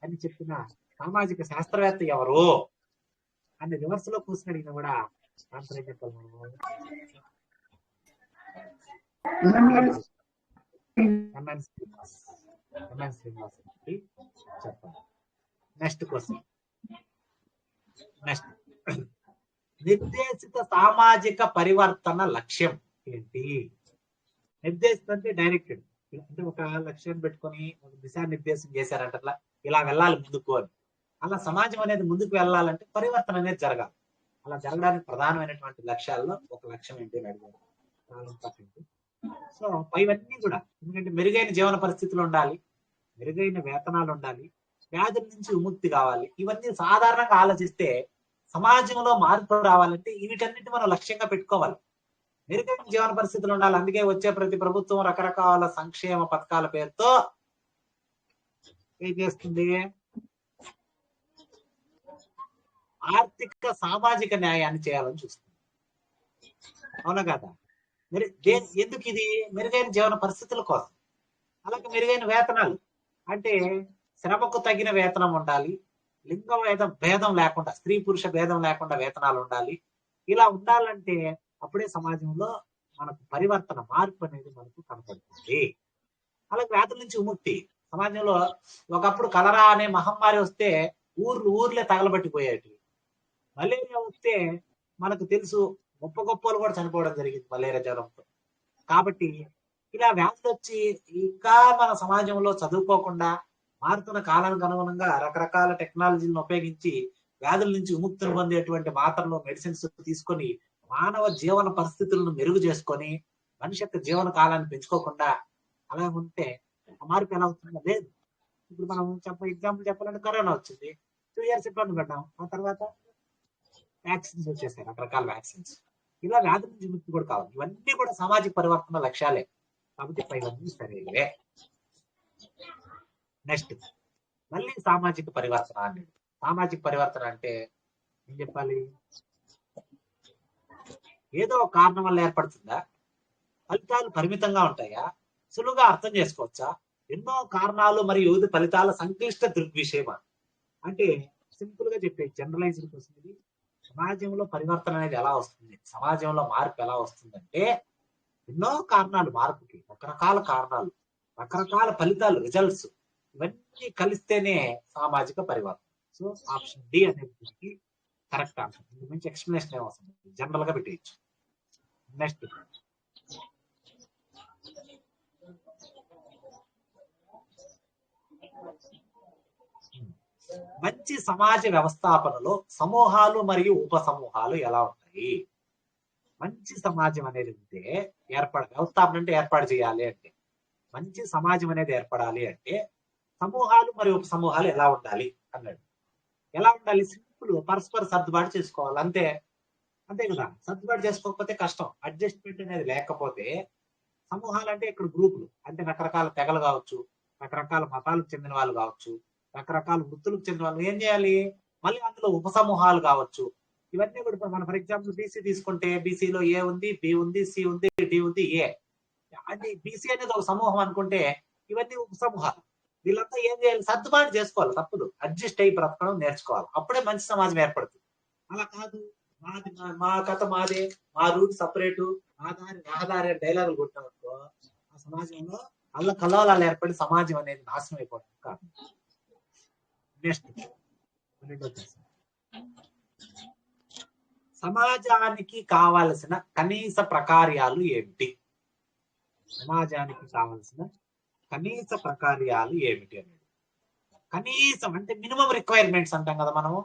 అని చెప్పిన సామాజిక శాస్త్రవేత్త ఎవరు అని రివర్స్ లో కూర్చుని అడిగినా కూడా ఆన్సర్ ఏం చెప్పాలి? ఎంఎన్ శ్రీనివాస్ చెప్పాలి. Next question. నిర్దేశిత సామాజిక పరివర్తన లక్ష్యం ఏంటి? నిర్దేశిత అంటే డైరెక్టెడ్, అంటే ఒక లక్ష్యం పెట్టుకొని ఒక దిశానిర్దేశం చేశారంట, ఇలా వెళ్ళాలి ముందుకు అని. అలా సమాజం అనేది ముందుకు వెళ్ళాలంటే పరివర్తన అనేది జరగాలి. అలా జరగడానికి ప్రధానమైనటువంటి లక్ష్యాల్లో ఒక లక్ష్యం ఏంటి అని అడిగారు. చాలా ఇంపార్టెంట్. సో ఇవన్నీ కూడా ఎందుకంటే మెరుగైన జీవన పరిస్థితులు ఉండాలి, మెరుగైన వేతనాలు ఉండాలి, వ్యాధుల నుంచి విముక్తి కావాలి. ఇవన్నీ సాధారణంగా ఆలోచిస్తే సమాజంలో మార్పు రావాలంటే వీటన్నిటి మనం లక్ష్యంగా పెట్టుకోవాలి. మెరుగైన జీవన పరిస్థితులు ఉండాలి. అందుకే వచ్చే ప్రతి ప్రభుత్వం రకరకాల సంక్షేమ పథకాల పేరుతో ఏం చేస్తుంది? ఆర్థిక సామాజిక న్యాయాన్ని చేయాలని చూస్తుంది. అవునా కదా? ఎందుకు ఇది? మెరుగైన జీవన పరిస్థితుల కోసం. అలాగే మెరుగైన వేతనాలు అంటే శ్రమకు తగిన వేతనం ఉండాలి, లింగ భేదం లేకుండా, స్త్రీ పురుష భేదం లేకుండా వేతనాలు ఉండాలి. ఇలా ఉండాలంటే అప్పుడే సమాజంలో మనకు పరివర్తన, మార్పు అనేది మనకు కనపడుతుంది. అలాగే వ్యాధుల నుంచి విముక్తి. సమాజంలో ఒకప్పుడు కలరా అనే మహమ్మారి వస్తే ఊర్లే తగలబట్టిపోయేటి. మలేరియా వస్తే మనకు తెలుసు, గొప్పలు కూడా చనిపోవడం జరిగింది మలేరియా జ్వరంతో. కాబట్టి ఇలా వ్యాధులు వచ్చి ఇంకా మన సమాజంలో చదువుకోకుండా మారుతున్న కాలానికి అనుగుణంగా రకరకాల టెక్నాలజీలను ఉపయోగించి వ్యాధుల నుంచి విముక్తిని పొందేటువంటి మాత్రలు, మెడిసిన్స్ తీసుకొని మానవ జీవన పరిస్థితులను మెరుగు చేసుకొని మనిషి యొక్క జీవన కాలాన్ని పెంచుకోకుండా అలా ఉంటే ఆ మార్పు ఎలా అవుతుందో లేదు. ఇప్పుడు మనం ఎగ్జాంపుల్ చెప్పాలంటే కరోనా వచ్చింది, 2 years ఇబ్బంది పడ్డాం. ఆ తర్వాత వ్యాక్సిన్స్ వచ్చేసాయి, రకరకాల వ్యాక్సిన్స్. ఇలా వ్యాధుల నుంచి విముక్తి కూడా కావాలి. ఇవన్నీ కూడా సామాజిక పరివర్తన లక్ష్యాలే. కాబట్టి ఇవన్నీ సరేవే. నెక్స్ట్ మళ్ళీ సామాజిక పరివర్తన అనేది. సామాజిక పరివర్తన అంటే ఏం చెప్పాలి? ఏదో ఒక కారణం వల్ల ఏర్పడుతుందా? ఫలితాలు పరిమితంగా ఉంటాయా? సులువుగా అర్థం చేసుకోవచ్చా? ఎన్నో కారణాలు మరియు వివిధ ఫలితాల సంక్లిష్ట దృగ్విషయమా? అంటే సింపుల్ గా చెప్పే జనరలైజ్డ్ క్వశ్చన్ ఇది. సమాజంలో పరివర్తన అనేది ఎలా వస్తుంది, సమాజంలో మార్పు ఎలా వస్తుందంటే ఎన్నో కారణాలు మార్పుకి, రకరకాల కారణాలు, రకరకాల ఫలితాలు, రిజల్ట్స్. ఇవన్నీ కలిస్తేనే సామాజిక పరివర్తన. సో ఆప్షన్ డి అనేది కరెక్ట్ ఆన్సర్. ఇందుకు మించి ఎక్స్ప్లెనేషన్ ఏమవసరం, జనరల్ గా పెట్టేయచ్చు. నెక్స్ట్, మంచి సమాజ వ్యవస్థాపనలో సమూహాలు మరియు ఉప సమూహాలు ఎలా ఉంటాయి? మంచి సమాజం అనేది ఉంటే వ్యవస్థాపన అంటే ఏర్పాటు చేయాలి అంటే, మంచి సమాజం అనేది ఏర్పడాలి అంటే సమూహాలు మరియు ఉప సమూహాలు ఎలా ఉండాలి అన్నాడు. ఎలా ఉండాలి? సింపుల్, పరస్పర సర్దుబాటు చేసుకోవాలి, అంతే అంతే కదా. సర్దుబాటు చేసుకోకపోతే కష్టం. అడ్జస్ట్మెంట్ అనేది లేకపోతే సమూహాలు అంటే ఇక్కడ గ్రూపులు అంటే రకరకాల తెగలు కావచ్చు, రకరకాల మతాలకు చెందిన వాళ్ళు కావచ్చు, రకరకాల వృత్తులకు చెందిన వాళ్ళు ఏం చేయాలి? మళ్ళీ అందులో ఉప సమూహాలు కావచ్చు. ఇవన్నీ కూడా మనం ఫర్ ఎగ్జాంపుల్ బీసీ తీసుకుంటే బీసీలో ఏ ఉంది, బి ఉంది, సి ఉంది, డి ఉంది, ఏ. అది బీసీ అనేది ఒక సమూహం అనుకుంటే ఇవన్నీ ఉప సమూహాలు. వీళ్ళంతా ఏం చేయాలి? సర్దుబాటు చేసుకోవాలి, తప్పదు. అడ్జస్ట్ అయ్యి బ్రతకడం నేర్చుకోవాలి, అప్పుడే మంచి సమాజం ఏర్పడుతుంది. అలా కాదు, మాది మా కథ మాదే, మా రూట్ సపరేటు, ఆధార డైలాగులు కొట్టినప్పుడు ఆ సమాజంలో అల్ల కల్లోలాలు ఏర్పడి సమాజం అనేది నాశనం అయిపోవడం కాదు. నెక్స్ట్, సమాజానికి కావలసిన కనీస ప్రకార్యాలు ఏమిటి? సమాజానికి కావలసిన కనీస ప్రకార్యాలు ఏమిటి అనేది. కనీసం అంటే మినిమం రిక్వైర్మెంట్స్ అంటాం కదా మనము.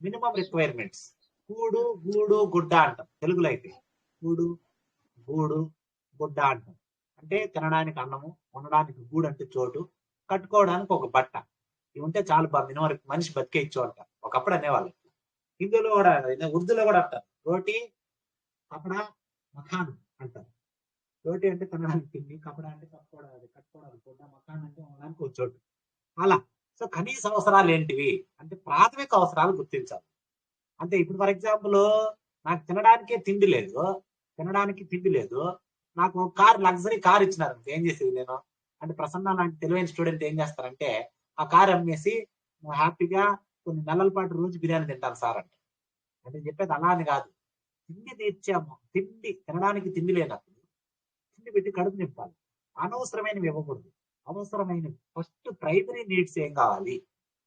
మినిమం రిక్వైర్మెంట్స్ కూడు, గూడు, గుడ్డ అంటాం తెలుగులో అయితే. కూడు, గూడు, గుడ్డ అంటాం. అంటే తినడానికి అన్నము, ఉండడానికి గూడు అంటే చోటు, కట్టుకోవడానికి ఒక బట్ట. ఇవి ఉంటే చాలు మినిమం మనిషి బతికేయచ్చు అంటారు ఒకప్పుడు అనేవాళ్ళు. హిందీలో కూడా, ఉర్దూలో కూడా అంటారు రోటీ, కపడా, మకాన్ అంటారు. రోటీ అంటే తినడానికి తిండి, కపడా అంటే కట్టుకోవడానికి గుడ్డ, మకాన్ అంటే ఉండడానికి ఒక చోటు. అలా. సో కనీస అవసరాలు ఏంటివి అంటే ప్రాథమిక అవసరాలు గుర్తించాలి. అంటే ఇప్పుడు ఫర్ ఎగ్జాంపుల్ నాకు తినడానికి తిండి లేదు, నాకు కార్, లగ్జరీ కార్ ఇచ్చినారు, ఏం చేసేది నేను అంటే ప్రసన్న లాంటి తెలివైన స్టూడెంట్ ఏం చేస్తారంటే ఆ కార్ అమ్మేసి హ్యాపీగా కొన్ని నెలల పాటు రోజు బిర్యానీ తింటాను సార్ అంటే చెప్పేది అలా అని కాదు. తిండి తీర్చాము, తినడానికి తిండి లేనప్పుడు తిండి పెట్టి కడుపు నింపాలి. అనవసరమైనవి ఇవ్వకూడదు. అవసరమైనవి ఫస్ట్ ప్రైమరీ నీడ్స్ ఏం కావాలి.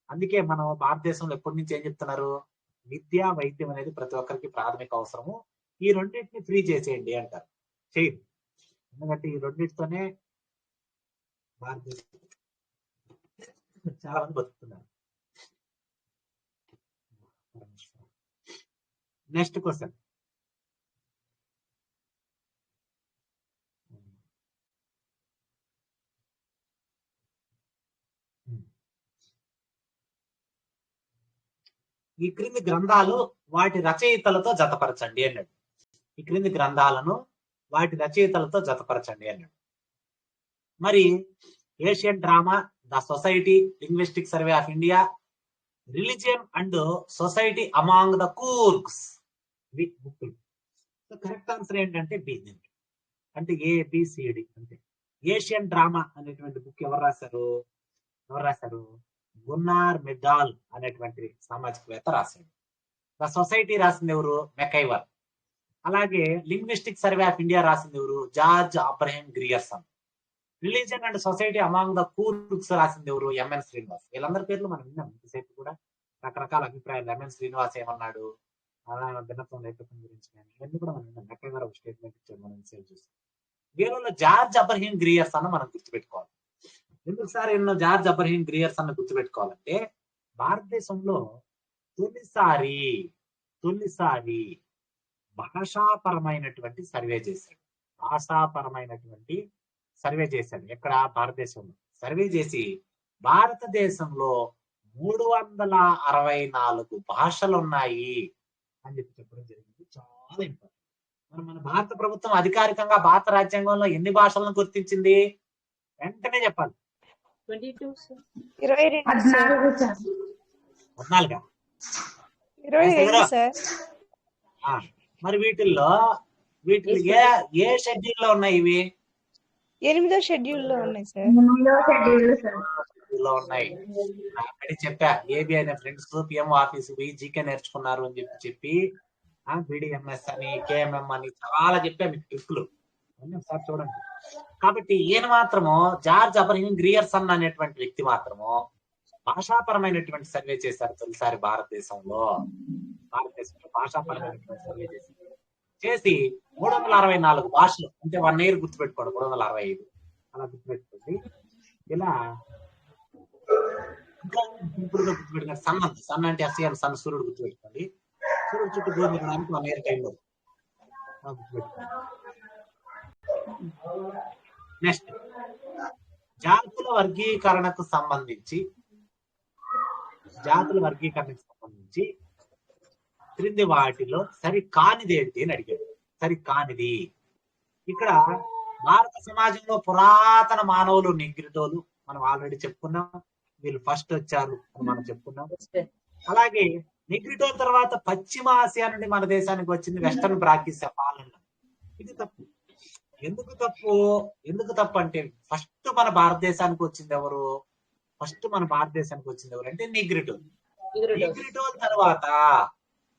అందుకే మనం భారతదేశంలో ఎప్పటి నుంచి ఏం చెప్తున్నారు? విద్య, వైద్యం అనేది ప్రతి ఒక్కరికి ప్రాథమిక అవసరము. ఈ రెండింటిని ఫ్రీ చేసేయండి అంటారు. చేయదు, ఎందుకంటే ఈ రెండింటితోనే భారతదేశం చాలా మంది బతుకుతున్నారు. నెక్స్ట్ క్వశ్చన్, ఈ క్రింది గ్రంథాలు వాటి రచయితలతో జతపరచండి అన్నాడు. ఈ క్రింది గ్రంథాలను వాటి రచయితలతో జతపరచండి అన్నాడు. మరి Asian drama, the society, linguistic survey of India, religion and society among the Coorgs, బుక్కులు. సో కరెక్ట్ ఆన్సర్ ఏంటంటే బి. అంటే ఏబిసిడి అంటే ఏషియన్ డ్రామా అనేటువంటి బుక్ ఎవరు రాశారు? గున్నార్ మెడాల్ అనేటువంటి సామాజికవేత్త రాశాడు. ద సొసైటీ రాసింది ఎవరు? మెకైవర్. అలాగే లింగ్విస్టిక్ సర్వే ఆఫ్ ఇండియా రాసింది ఎవరు? George Abraham Grierson. Religion and society among the Coorgs రాసింది ఎవరు? ఎంఎన్ శ్రీనివాస్. వీళ్ళందరి పేర్లు మనం విన్నాం ఇంతసేపు కూడా. రకరకాల అభిప్రాయాలు. ఎంఎన్ శ్రీనివాస్ ఏమన్నాడు, భిన్నత్వం లేఖకం గురించి కానీ ఇవన్నీ కూడా మనం విన్నాం. మెకైవర్ ఒక స్టేట్మెంట్ ఇచ్చాడు, మనం సేవ్ చూస్తాం. వీళ్ళలో జార్జ్ అబ్రహం గ్రియర్స్ అన్న మనం గుర్తుపెట్టుకోవాలి. ఎందుకు సార్ ఎన్నో జార్జ్ అబ్రహం గ్రియర్స్ అన్న గుర్తుపెట్టుకోవాలంటే భారతదేశంలో తొలిసారి భాషాపరమైనటువంటి సర్వే చేశాడు. ఎక్కడ? భారతదేశంలో సర్వే చేసి భారతదేశంలో 364 భాషలు ఉన్నాయి అని చెప్పడం జరిగింది. చాలా ఇంపార్టెంట్. మన భారత ప్రభుత్వం అధికారికంగా భారత రాజ్యాంగంలో ఎన్ని భాషలను గుర్తించింది? వెంటనే చెప్పాలి. 22 సార్. 22 సార్. మరి వీటిల్లో ఏ షెడ్యూల్ లో ఉన్నాయి? ఇవి 8వ షెడ్యూల్లో ఉన్నాయి సార్. ఉన్నాయి. అక్కడి చెప్పా ఏబి అనే ఫ్రెండ్స్ పిఎం ఆఫీస్ పోయి జీకే నేర్చుకున్నారు అని చెప్పి బిడిఎంఎస్ అని, కేఎంఎం అని చాలా చెప్పా మీకు ట్రిక్లు. ఒకసారి చూడండి. కాబట్టి ఈయన మాత్రము జార్జ్ అబ్రహం గ్రియర్సన్ అనేటువంటి వ్యక్తి మాత్రము భాషాపరమైనటువంటి సర్వే చేశారు తొలిసారి భారతదేశంలో భాషాపరమైనటువంటి సర్వే చేసి 364 భాషలు, అంటే 1 ఇయర్ గుర్తుపెట్టుకోండి, 365 అలా గుర్తుపెట్టుకోండి. ఇలా ఇంకా సింపుల్ గా గుర్తుపెట్టుకోండి. సన్ అంటే ఎస్ఎన్ సన్, సూర్యుడు గుర్తుపెట్టుకోండి. సూర్యుడు చుట్టూ భూమి తిరగడానికి 1 ఇయర్ టైంలో గుర్తుపెట్టుకోండి. నెక్స్ట్, జాతుల వర్గీకరణకు సంబంధించి క్రింది వాటిలో సరి కానిది ఏంటి అని అడిగాడు. సరి కానిది, ఇక్కడ భారత సమాజంలో పురాతన మానవులు నిగ్రిటోలు మనం ఆల్రెడీ చెప్పుకున్నాం. వీళ్ళు ఫస్ట్ వచ్చారు అని మనం చెప్పుకున్నాం. అలాగే నిగ్రిటోల తర్వాత పశ్చిమ ఆసియా నుండి మన దేశానికి వచ్చింది వెస్టర్న్ బ్రాకిస్ పాలన. ఇది తప్పు. ఎందుకు తప్పు అంటే ఫస్ట్ మన భారతదేశానికి వచ్చింది ఎవరు? అంటే నిగ్రిటోల్. నిగ్రిటోల్ తర్వాత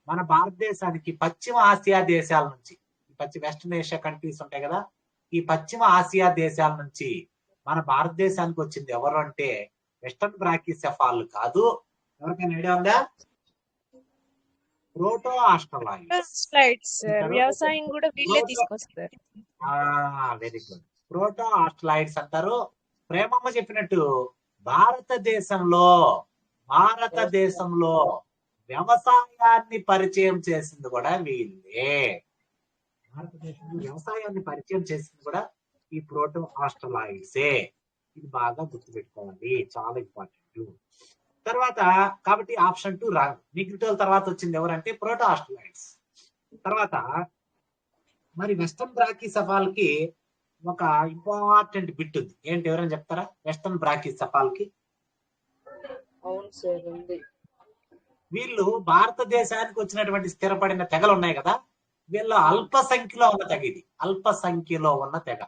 మన భారతదేశానికి పశ్చిమ ఆసియా దేశాల నుంచి, వెస్టర్న్ ఏషియా కంట్రీస్ ఉంటాయి కదా, ఈ పశ్చిమ ఆసియా దేశాల నుంచి మన భారతదేశానికి వచ్చింది ఎవరు అంటే వెస్టర్న్ బ్రాకిసెఫాల్ కాదు. ఎవరికైనా ఐడియా ఉందా? Proto Australoids. వ్యవసాయం కూడా వీళ్ళే తీసుకొస్తారు. Very good. ప్రోటో ఆస్ట్రలాయిడ్స్ అంటారు. ప్రేమమ్మ చెప్పినట్టు భారతదేశంలో వ్యవసాయాన్ని పరిచయం చేసింది కూడా వీళ్ళే. భారతదేశంలో వ్యవసాయాన్ని పరిచయం చేసింది కూడా ఈ ప్రోటో ఆస్ట్రలాయిడ్సే. ఇది బాగా గుర్తుపెట్టుకోవాలి, చాలా ఇంపార్టెంట్. తర్వాత కాబట్టి ఆప్షన్ 2 రాంగ్. నిగ్రిటోల్ తర్వాత వచ్చింది ఎవరంటే ప్రోటో ఆస్ట్రలాయిడ్స్. తర్వాత మరి వెస్టర్న్ బ్రాకిసెఫాల్ కి ఒక ఇంపార్టెంట్ బిట్ ఉంది. ఏంటి, ఎవరైనా చెప్తారా? వెస్టర్న్ బ్రాకిసెఫాల్ కి వీళ్ళు భారతదేశానికి వచ్చినటువంటి స్థిరపడిన తెగలు ఉన్నాయి కదా, వీళ్ళ అల్ప సంఖ్యలో ఉన్న తెగ ఇది. అల్ప సంఖ్యలో ఉన్న తెగ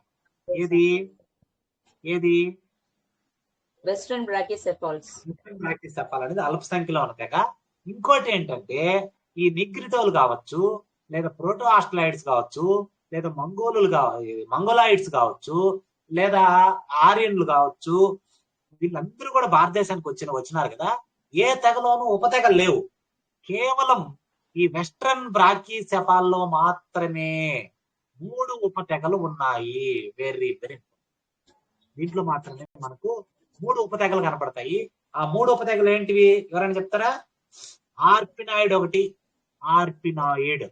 ఏది? వెస్టర్న్ బ్రాకిసెఫాల్స్ అనేది అల్ప సంఖ్యలో ఉన్న తెగ. ఇంకోటి ఏంటంటే ఈ నిగ్రిటోలు కావచ్చు, లేదా ప్రోటో ఆస్ట్రలాయిడ్స్ కావచ్చు, లేదా మంగోలాయిడ్స్ కావచ్చు, లేదా ఆర్యన్లు కావచ్చు, వీళ్ళందరూ కూడా భారతదేశానికి వచ్చినారు కదా. ఏ తెగలోనూ ఉపతెగలు లేవు. కేవలం ఈ వెస్ట్రన్ బ్రాకిసెఫాల్లో మాత్రమే 3 ఉపతెగలు ఉన్నాయి. వెరీ వెరీ దీంట్లో మాత్రమే మనకు 3 ఉపతెగలు కనపడతాయి. ఆ 3 ఉపతెగలు ఏంటివి? ఎవరైనా చెప్తారా? ఆర్పినాయిడ్ ఒకటి, ఆర్పినాయిడ్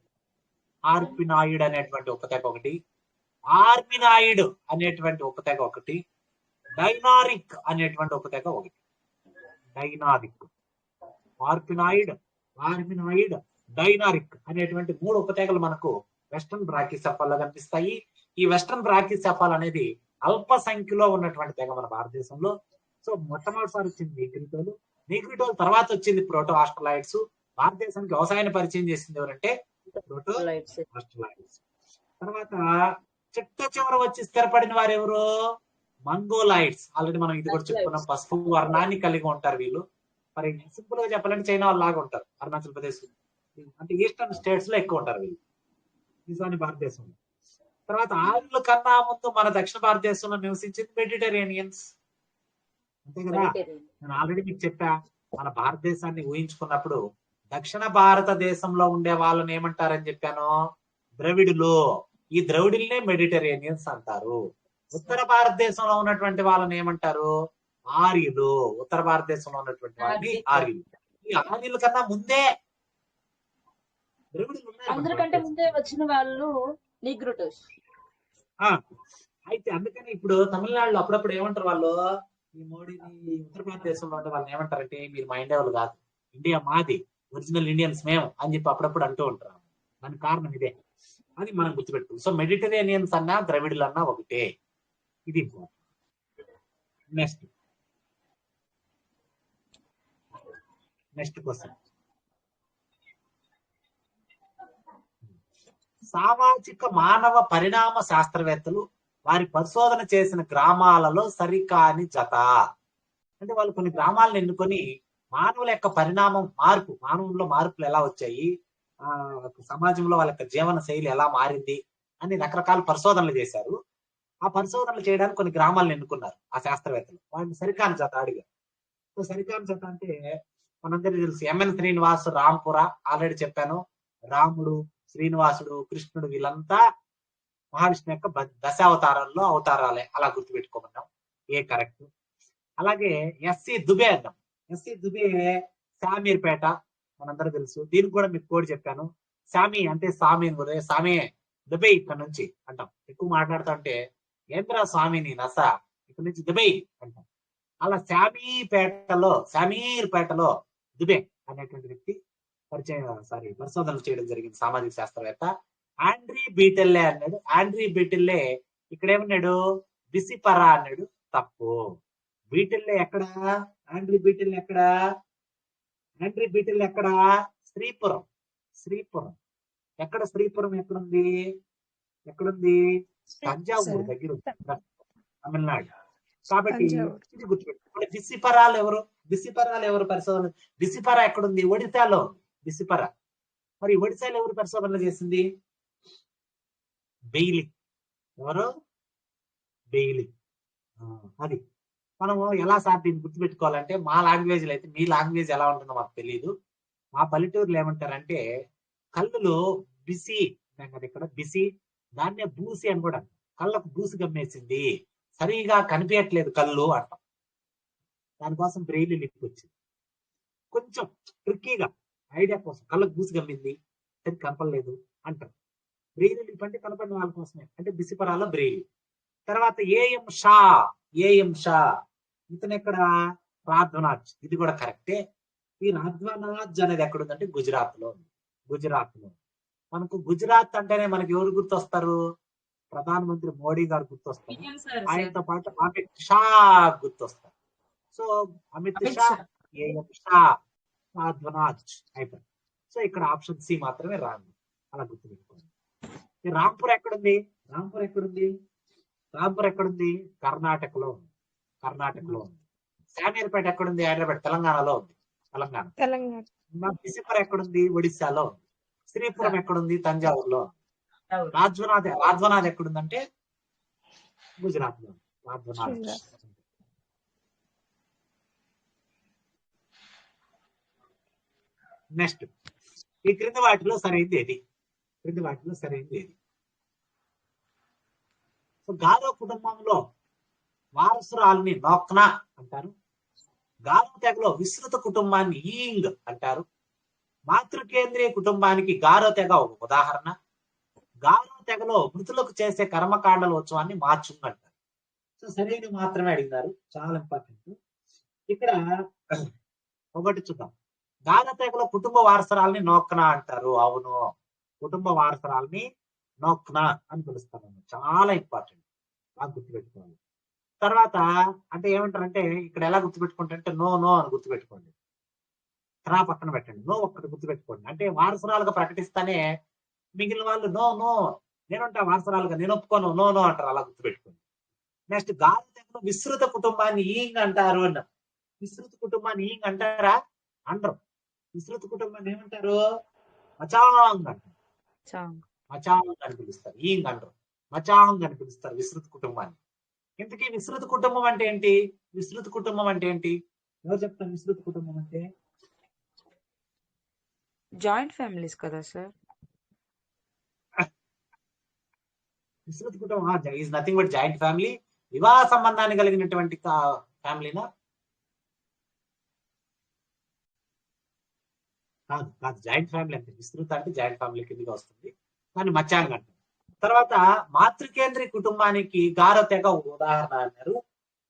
అనేటువంటి ఉపతెగ ఒకటి, ఆర్మినాయిడ్ అనేటువంటి ఉపతెగ ఒకటి, డైనారిక్ అనేటువంటి ఉపతెగ ఒకటి. డైనారిక్, ఆర్పినాయిడ్, డైనారిక్ అనేటువంటి 3 ఉపతెగలు మనకు వెస్టర్న్ బ్రాకిసెఫాల్ లో కనిపిస్తాయి. ఈ వెస్టర్న్ బ్రాకిసెఫాల్ అనేది అల్ప సంఖ్యలో ఉన్నటువంటి తెగ మన భారతదేశంలో. సో మొట్టమొదటిసారి వచ్చింది నిగ్రిటోల్ తర్వాత వచ్చింది ప్రోటో ఆస్ట్రలాయిడ్స్. భారతదేశానికి వ్యవసాయాన్ని పరిచయం చేసింది ఎవరంటే ప్రోటో ఆస్ట్రలాయిడ్స్. తర్వాత చివర వచ్చి స్థిరపడిన వారు ఎవరు? మంగోలాయిడ్స్. ఆల్రెడీ మనం ఇది కూడా చెప్పుకున్నాం. పసుపు వర్ణాన్ని కలిగి ఉంటారు వీళ్ళు. మరి సింపుల్ గా చెప్పాలంటే చైనా వాళ్ళు లాగా ఉంటారు. అరుణాచల్ ప్రదేశ్ అంటే ఈస్టర్న్ స్టేట్స్ లో ఎక్కువ ఉంటారు వీళ్ళు ఈశాన్య భారతదేశంలో. తర్వాత ఆర్యుల కన్నా ముందు మన దక్షిణ భారతదేశంలో నివసించింది మెడిటరేనియన్స్, అంతే కదా. నేను ఆల్రెడీ మీకు చెప్పా, మన భారతదేశాన్ని ఊహించుకున్నప్పుడు దక్షిణ భారతదేశంలో ఉండే వాళ్ళని ఏమంటారని చెప్పాను? ద్రవిడులు. ఈ ద్రవిడులనే మెడిటరేనియన్స్ అంటారు. ఉత్తర భారతదేశంలో ఉన్నటువంటి వాళ్ళని ఏమంటారు? ఆర్యులు. ఉత్తర భారతదేశంలో ఉన్నటువంటి వాళ్ళని ఆర్యులు. ఈ ఆర్యుల కన్నా ముందే ద్రవిడులు అందరికంటే ముందే వచ్చిన వాళ్ళు నిగ్రిటోస్. అయితే అందుకని ఇప్పుడు తమిళనాడులో అప్పుడప్పుడు ఏమంటారు వాళ్ళు, ఈ మోడీని ఉత్తర భారతదేశంలో ఉంటే వాళ్ళని ఏమంటారంటే మీరు మా ఇండియా వాళ్ళు కాదు, ఇండియా మాది, ఒరిజినల్ ఇండియన్స్ మేము అని చెప్పి అప్పుడప్పుడు అంటూ ఉంటారు. దానికి కారణం ఇదే, అది మనం గుర్తుపెట్టుకోవాలి. సో మెడిటరేనియన్స్ అన్నా ద్రవిడులు అన్నా ఒకటే. ఇది ఇంపార్టెంట్. Next question. సామాజిక మానవ పరిణామ శాస్త్రవేత్తలు వారి పరిశోధన చేసిన గ్రామాలలో సరికాని జత. అంటే వాళ్ళు కొన్ని గ్రామాలను ఎన్నుకొని మానవుల యొక్క పరిణామం, మానవుల్లో మార్పులు ఎలా వచ్చాయి, సమాజంలో వాళ్ళ యొక్క జీవన శైలి ఎలా మారింది అని రకరకాల పరిశోధనలు చేశారు. ఆ పరిశోధనలు చేయడానికి కొన్ని గ్రామాలను ఎన్నుకున్నారు ఆ శాస్త్రవేత్తలు. వాడిని సరికాని జత అడిగారు. సో సరికాని జత అంటే మనందరికీ తెలుసు ఎంఎన్ శ్రీనివాస్, రాంపుర ఆల్రెడీ చెప్పాను. రాముడు, శ్రీనివాసుడు, కృష్ణుడు వీళ్ళంతా మహావిష్ణు యొక్క దశావతారాల్లో అవతారాలే, అలా గుర్తుపెట్టుకోమన్నాం. ఏ కరెక్ట్. అలాగే ఎస్సి దుబే అన్నాం. ఎస్సి దుబే శామీర్పేట మనందరూ తెలుసు. దీనికి కూడా మీకు కోడ్ చెప్పాను. సామి అంటే సామి అని కూడా, సామి దుబై ఇక్కడ నుంచి అంటాం. ఎక్కువ మాట్లాడుతూ ఉంటే ఏంద్రా స్వామిని నస ఇక్కడ నుంచి దుబై అంటాం. అలా శామీర్పేటలో దుబే అనేటువంటి వ్యక్తి పరిశోధనలు చేయడం జరిగింది. సామాజిక శాస్త్రవేత్త ఆండ్రీ బీటెల్లే అన్నాడు. ఆండ్రీ బీటెల్లే ఇక్కడ ఏమన్నాడు, బిసిపరా అన్నాడు. తప్పు. బీటెల్లే ఎక్కడ? ఆండ్రీ బీటెల్లే ఎక్కడ? ఆండ్రీ బీటెల్లే ఎక్కడ? శ్రీపురం. శ్రీపురం ఎక్కడ? శ్రీపురం ఎక్కడుంది? తంజావూరు దగ్గర ఉంది, తమిళనాడు. కాబట్టి ఇది గుర్తుపెట్టుకోండి. బిసిపరాలు ఎవరు పరిశోధన? బిసిపరా ఎక్కడుంది? ఒడిశాలో ఉంది బిసిపరా. మరి ఒడిశాలో ఎవరు పరిశోధనలు చేసింది? బెయిలీ. ఎవరు? బెయిలీ. అది మనము ఎలా సార్ దీన్ని గుర్తుపెట్టుకోవాలంటే, మా లాంగ్వేజ్ లో అయితే, మీ లాంగ్వేజ్ ఎలా ఉంటుందో మాకు తెలియదు. మా పల్లెటూరులో ఏమంటారంటే కళ్ళులో బిసి కదా, ఇక్కడ బిసి, దాన్నే బూసి అని కూడా. కళ్ళకు బూసి గమ్మేసింది, సరిగా కనిపించట్లేదు కళ్ళు అంటాం. దానికోసం బ్రెయిలీ లిప్ వచ్చింది. కొంచెం ట్రిక్కీగా ఐడియా కోసం కళ్ళకు బూసి గమ్మింది, సరి కనపడలేదు అంటారు. బ్రెయిలీ లిప్ అంటే కనపడిన వాళ్ళ కోసమే, అంటే బిసిపరాలో బ్రెయిలీ. తర్వాత ఏఎం షా ఇతను ఎక్కడ? రాధ్వనాజ్. ఇది కూడా కరెక్టే. ఈ రాధ్వనాజ్ అనేది ఎక్కడుందంటే గుజరాత్ లో ఉంది. మనకు గుజరాత్ అంటేనే మనకి ఎవరు గుర్తొస్తారు? ప్రధానమంత్రి మోడీ గారు గుర్తొస్తారు. ఆయనతో పాటు అమిత్ షా గుర్తొస్తారు. సో అమిత్ షా, ఏఎం షా, రాధ్వనాజ్ అయిపోయింది. సో ఇక్కడ ఆప్షన్ సి మాత్రమే రాంగ్. అలా గుర్తుపెట్టుకోండి. ఈ రాంపూర్ ఎక్కడుంది? కర్ణాటకలో ఉంది. శామీర్పేట ఎక్కడుంది? హైదరాబాద్, తెలంగాణలో ఉంది. తెలంగాణ. బిసిపర ఎక్కడుంది? ఒడిశాలో ఉంది. శ్రీపురం ఎక్కడుంది? తంజావూరులో. రాధ్వనాథ్ ఎక్కడుందంటే గుజరాత్ లో. నెక్స్ట్, ఈ క్రింది వాటిలో సరైంది ఏది? సో గారో కుటుంబంలో వారసురాలని నోక్నా అంటారు. గారో తెగలో విస్తృత కుటుంబాన్ని ఈంగ్ అంటారు. మాతృకేంద్రీయ కుటుంబానికి గారో తెగ ఒక ఉదాహరణ. గారో తెగలో మృతులకు చేసే కర్మకాండల ఉత్సవాన్ని మార్చుంగ్ అంటారు. సో సరైన మాత్రమే అడిగినారు, చాలా ఇంపార్టెంట్. ఇక్కడ ఒకటి చూద్దాం. గారో తెగలో కుటుంబ వారసురాలని నోక్నా అంటారు. అవును, కుటుంబ వారసురాలని నోక్నా అని పిలుస్తాను. చాలా ఇంపార్టెంట్, బాగా గుర్తుపెట్టుకోవాలి. తర్వాత అంటే ఏమంటారంటే ఇక్కడ ఎలా గుర్తుపెట్టుకుంటారంటే నో అని గుర్తుపెట్టుకోండి. రా పక్కన పెట్టండి, నో ఒక్కటి గుర్తుపెట్టుకోండి. అంటే వారసురాలుగా ప్రకటిస్తానే మిగిలిన వాళ్ళు నో నేనుంటా వారసురాలుగా, నేను ఒప్పుకోను, నో అంటారు. అలా గుర్తుపెట్టుకోండి. నెక్స్ట్, గారో తెగలో విస్తృత కుటుంబాన్ని ఈంగ్ అంటారు అన్నారు. విస్తృత కుటుంబాన్ని ఈంగ్ అంటారా? అంటారు. విస్తృత కుటుంబాన్ని ఏమంటారు? మచాంగ్ అంటారు. మచాంగ్ అని పిలుస్తారు. ఈంగ్ అంటారు, మచాంగ్ అని పిలుస్తారు విస్తృత కుటుంబాన్ని. ఇంతకీ విస్తృత కుటుంబం అంటే ఏంటి? ఎవరు చెప్తారు? విస్తృత కుటుంబం అంటే జాయింట్ ఫ్యామిలీస్ కదా సార్? విస్తృత కుటుంబం is nothing but joint family. వివాహ సంబంధాన్ని కలిగినటువంటి ఫ్యామిలీనా? కాదు, జాయింట్ ఫ్యామిలీ అంటే విస్తృత అంటే జాయింట్ ఫ్యామిలీ కిందగా వస్తుంది. దాన్ని మచాంగ్ అంటారు. తర్వాత మాతృకేంద్రీయ కుటుంబానికి గారో తెగ ఉదాహరణ అన్నారు.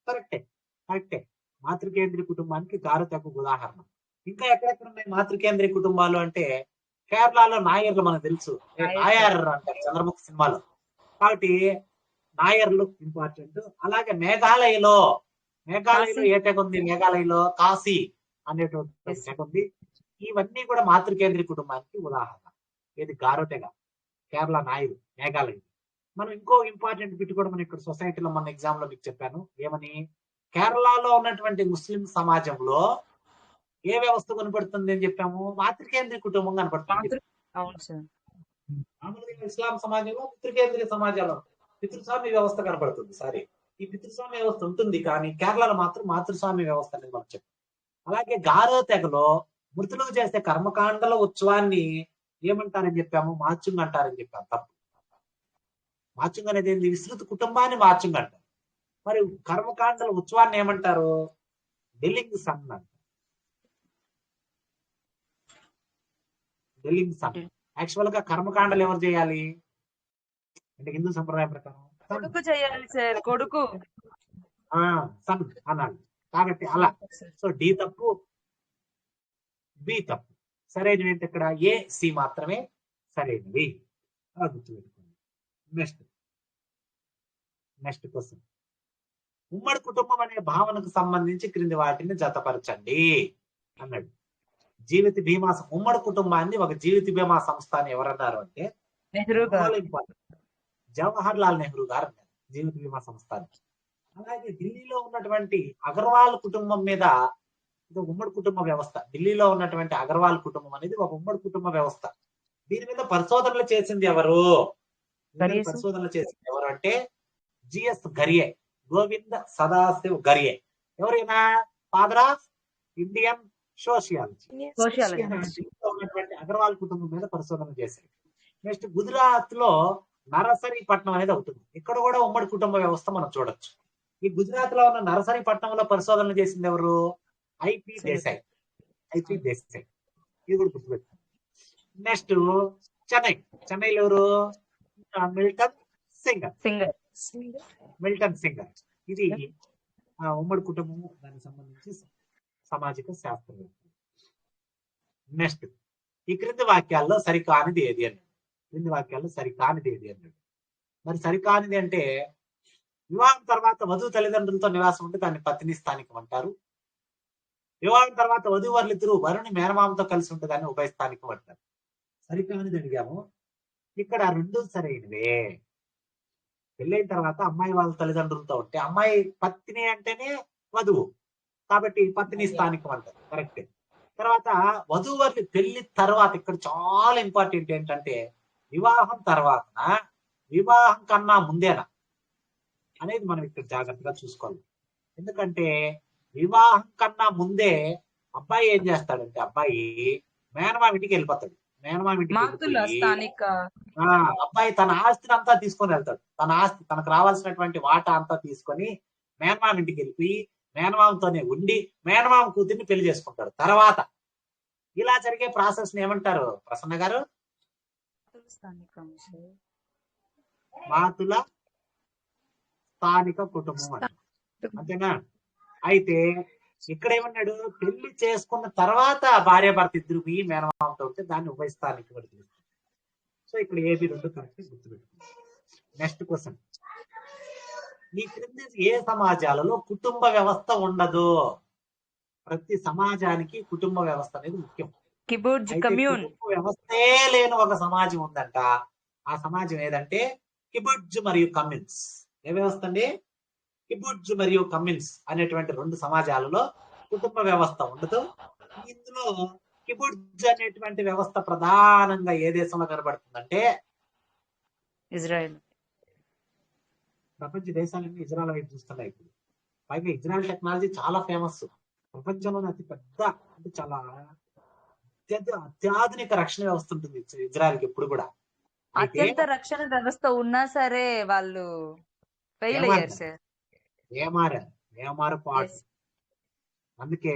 కరెక్టే. మాతృకేంద్రీయ కుటుంబానికి గారో తెగ ఉదాహరణ. ఇంకా ఎక్కడెక్కడ ఉన్నాయి మాతృకేంద్రీయ కుటుంబాలు అంటే? కేరళలో నాయర్లు మనకు తెలుసు, నాయర్ అంటారు చంద్రముఖి సినిమాలో. కాబట్టి నాయర్లు ఇంపార్టెంట్. అలాగే మేఘాలయలో ఏ తెగ ఉంది? మేఘాలయలో కాశీ అనేటువంటి తెగ ఉంది. ఇవన్నీ కూడా మాతృకేంద్రీయ కుటుంబానికి ఉదాహరణ. ఇది గారో తెగ, కేరళ నాయుడు, మేఘాలయ. మనం ఇంకో ఇంపార్టెంట్ బిట్ కూడా మనం ఇక్కడ సొసైటీలో మన ఎగ్జామ్ లో మీకు చెప్పాను. ఏమని? కేరళలో ఉన్నటువంటి ముస్లిం సమాజంలో ఏ వ్యవస్థ కనపడుతుంది అని చెప్పాము? మాతృకేంద్రీయ కుటుంబం కనపడుతుంది. మామూలుగా ఇస్లాం సమాజంలో పితృకేంద్రీయ సమాజంలో పితృస్వామ్య వ్యవస్థ కనబడుతుంది. సారీ, ఈ పితృస్వామ్య వ్యవస్థ ఉంటుంది, కానీ కేరళలో మాత్రం మాతృస్వామ్య వ్యవస్థ అనేది మనం చెప్పాం. అలాగే గారో తెగలో మృతులకు చేసే కర్మకాండల ఉత్సవాన్ని ఏమంటారని చెప్పాము? మార్చుంగ్ అంటారని చెప్పాము. తప్పు. మార్చుంగ్ అనేది ఏంటి? విస్తృత కుటుంబాన్ని మార్చుంగ్ అంటారు. మరి కర్మకాండల ఉత్సవాన్ని ఏమంటారు? డెలింగ్ సన్ అంటారు. డెలింగ్ సన్. యాక్చువల్ గా కర్మకాండలు ఎవరు చేయాలి అంటే హిందూ సంప్రదాయం ప్రకారం కొడుకు చేయాలి సార్, కొడుకు. సన్ అనాలి. కాబట్టి అలా. సో డి తప్పు, బి తప్పు. సరైనవి ఏంటి? ఇక్కడ ఏ, సి మాత్రమే సరైనవి. అలా గుర్తుపెట్టుకోండి. Next question. ఉమ్మడి కుటుంబం అనే భావనకు సంబంధించి క్రింది వాటిని జతపరచండి అన్నాడు. జీవిత బీమా ఉమ్మడి కుటుంబాన్ని ఒక జీవిత బీమా సంస్థ అని ఎవరన్నారు అంటే నెహ్రూ గారు. జవహర్ లాల్ నెహ్రూ గారు అన్నారు జీవిత బీమా సంస్థ. అలాగే ఢిల్లీలో ఉన్నటువంటి అగర్వాల్ కుటుంబం మీద ఇది ఉమ్మడి కుటుంబ వ్యవస్థ. ఢిల్లీలో ఉన్నటువంటి అగర్వాల్ కుటుంబం అనేది ఒక ఉమ్మడి కుటుంబ వ్యవస్థ. దీని మీద పరిశోధనలు చేసింది ఎవరు? పరిశోధనలు చేసింది ఎవరు అంటే జిఎస్ గరియే, గోవింద సదాశివ్ గరియే. ఎవరైనా? Father of Indian sociology. ఉన్నటువంటి అగర్వాల్ కుటుంబం మీద పరిశోధన చేశారు. నెక్స్ట్ గుజరాత్ లో నరసరీపట్నం అనేది అవుతుంది. ఇక్కడ కూడా ఉమ్మడి కుటుంబ వ్యవస్థ మనం చూడొచ్చు. ఈ గుజరాత్ లో ఉన్న నరసరీపట్నంలో పరిశోధనలు చేసింది ఎవరు? ఐపి దేశాయ్. ఇది కూడా గుర్తుపెట్టారు. నెక్స్ట్ చెన్నైలో ఎవరు? Milton singer. ఇది ఉమ్మడి కుటుంబము, దానికి సంబంధించి సామాజిక శాస్త్రవేత్త. నెక్స్ట్, ఈ క్రింది వాక్యాల్లో సరికానిది ఏది అన్నాడు. మరి సరికానిది అంటే వివాహం తర్వాత వధువు తల్లిదండ్రులతో నివాసం ఉంటే దాన్ని పత్ని స్థానికం అంటారు. వివాహం తర్వాత వధువర్లిద్దరూ వరుణి మేనమామతో కలిసి ఉంటే దాన్ని ఉభయ స్థానికం అంటారు. సరికానిది అడిగాము. ఇక్కడ రెండు సరైనవే. పెళ్ళైన తర్వాత అమ్మాయి వాళ్ళ తల్లిదండ్రులతో ఉంటే అమ్మాయి పత్ని అంటేనే వధువు, కాబట్టి పత్ని స్థానికం అంటారు. కరెక్టే. తర్వాత వధువర్లి పెళ్లి తర్వాత ఇక్కడ చాలా ఇంపార్టెంట్ ఏంటంటే వివాహం తర్వాత వివాహం కన్నా ముందేనా అనేది మనం ఇక్కడ జాగ్రత్తగా చూసుకోవాలి. ఎందుకంటే వివాహం కన్నా ముందే అబ్బాయి ఏం చేస్తాడంటే అబ్బాయి మేనమామ ఇంటికి వెళ్ళిపోతాడు. అబ్బాయి తన ఆస్తిని అంతా తీసుకొని వెళ్తాడు. తనకు రావాల్సినటువంటి వాటా అంతా తీసుకొని మేనమామ ఇంటికి వెళ్ళిపోయి మేనమామతోనే ఉండి మేనమామ కూతుర్ని పెళ్లి చేసుకుంటాడు. తర్వాత ఇలా జరిగే ప్రాసెస్ ని ఏమంటారు ప్రసన్న గారు? మాతుల స్థానిక కుటుంబం అంటారు. అంతేనా? అయితే ఇక్కడ ఏమన్నాడు? పెళ్లి చేసుకున్న తర్వాత భార్య భర్త ఇద్దరు పోయి మేనమామతో ఉంటే దాన్ని ఉభయ స్థానిక పడుతుంది. సో ఇక్కడ ఏబి రెండు కరెక్ట్ గుర్తుపెట్టుకుంది. Next question. ఈ క్రింది ఏ సమాజాలలో కుటుంబ వ్యవస్థ ఉండదు? ప్రతి సమాజానికి కుటుంబ వ్యవస్థ అనేది ముఖ్యం. కుటుంబ వ్యవస్థే లేని ఒక సమాజం ఉందంట. ఆ సమాజం ఏదంటే కిబుట్జ్ మరియు కమ్యూన్స్. ఏ వ్యవస్థ అండి? కిబుట్జ్ మరియు కమ్యూన్స్ అనేటువంటి రెండు సమాజాలలో కుటుంబ వ్యవస్థ ఉండదు. ఇందులో కిబుట్జ్ అనేటువంటి వ్యవస్థ ప్రధానంగా ఏ దేశంలో కనబడుతుందంటే ఇజ్రాయెల్. ప్రపంచ దేశాలన్నీ ఇజ్రాయెల్ వైపు చూస్తున్నాయి ఇప్పుడు. పైగా ఇజ్రాయెల్ టెక్నాలజీ చాలా ఫేమస్. ప్రపంచంలోనే అతి పెద్ద, అంటే చాలా అత్యాధునిక రక్షణ వ్యవస్థ ఉంటుంది ఇజ్రాయెల్కి ఎప్పుడు కూడా. అత్యంత రక్షణ వ్యవస్థ ఉన్నా సరే వాళ్ళు ఫెయిల్ అయ్యారు సార్. ఏమారు పాటు. అందుకే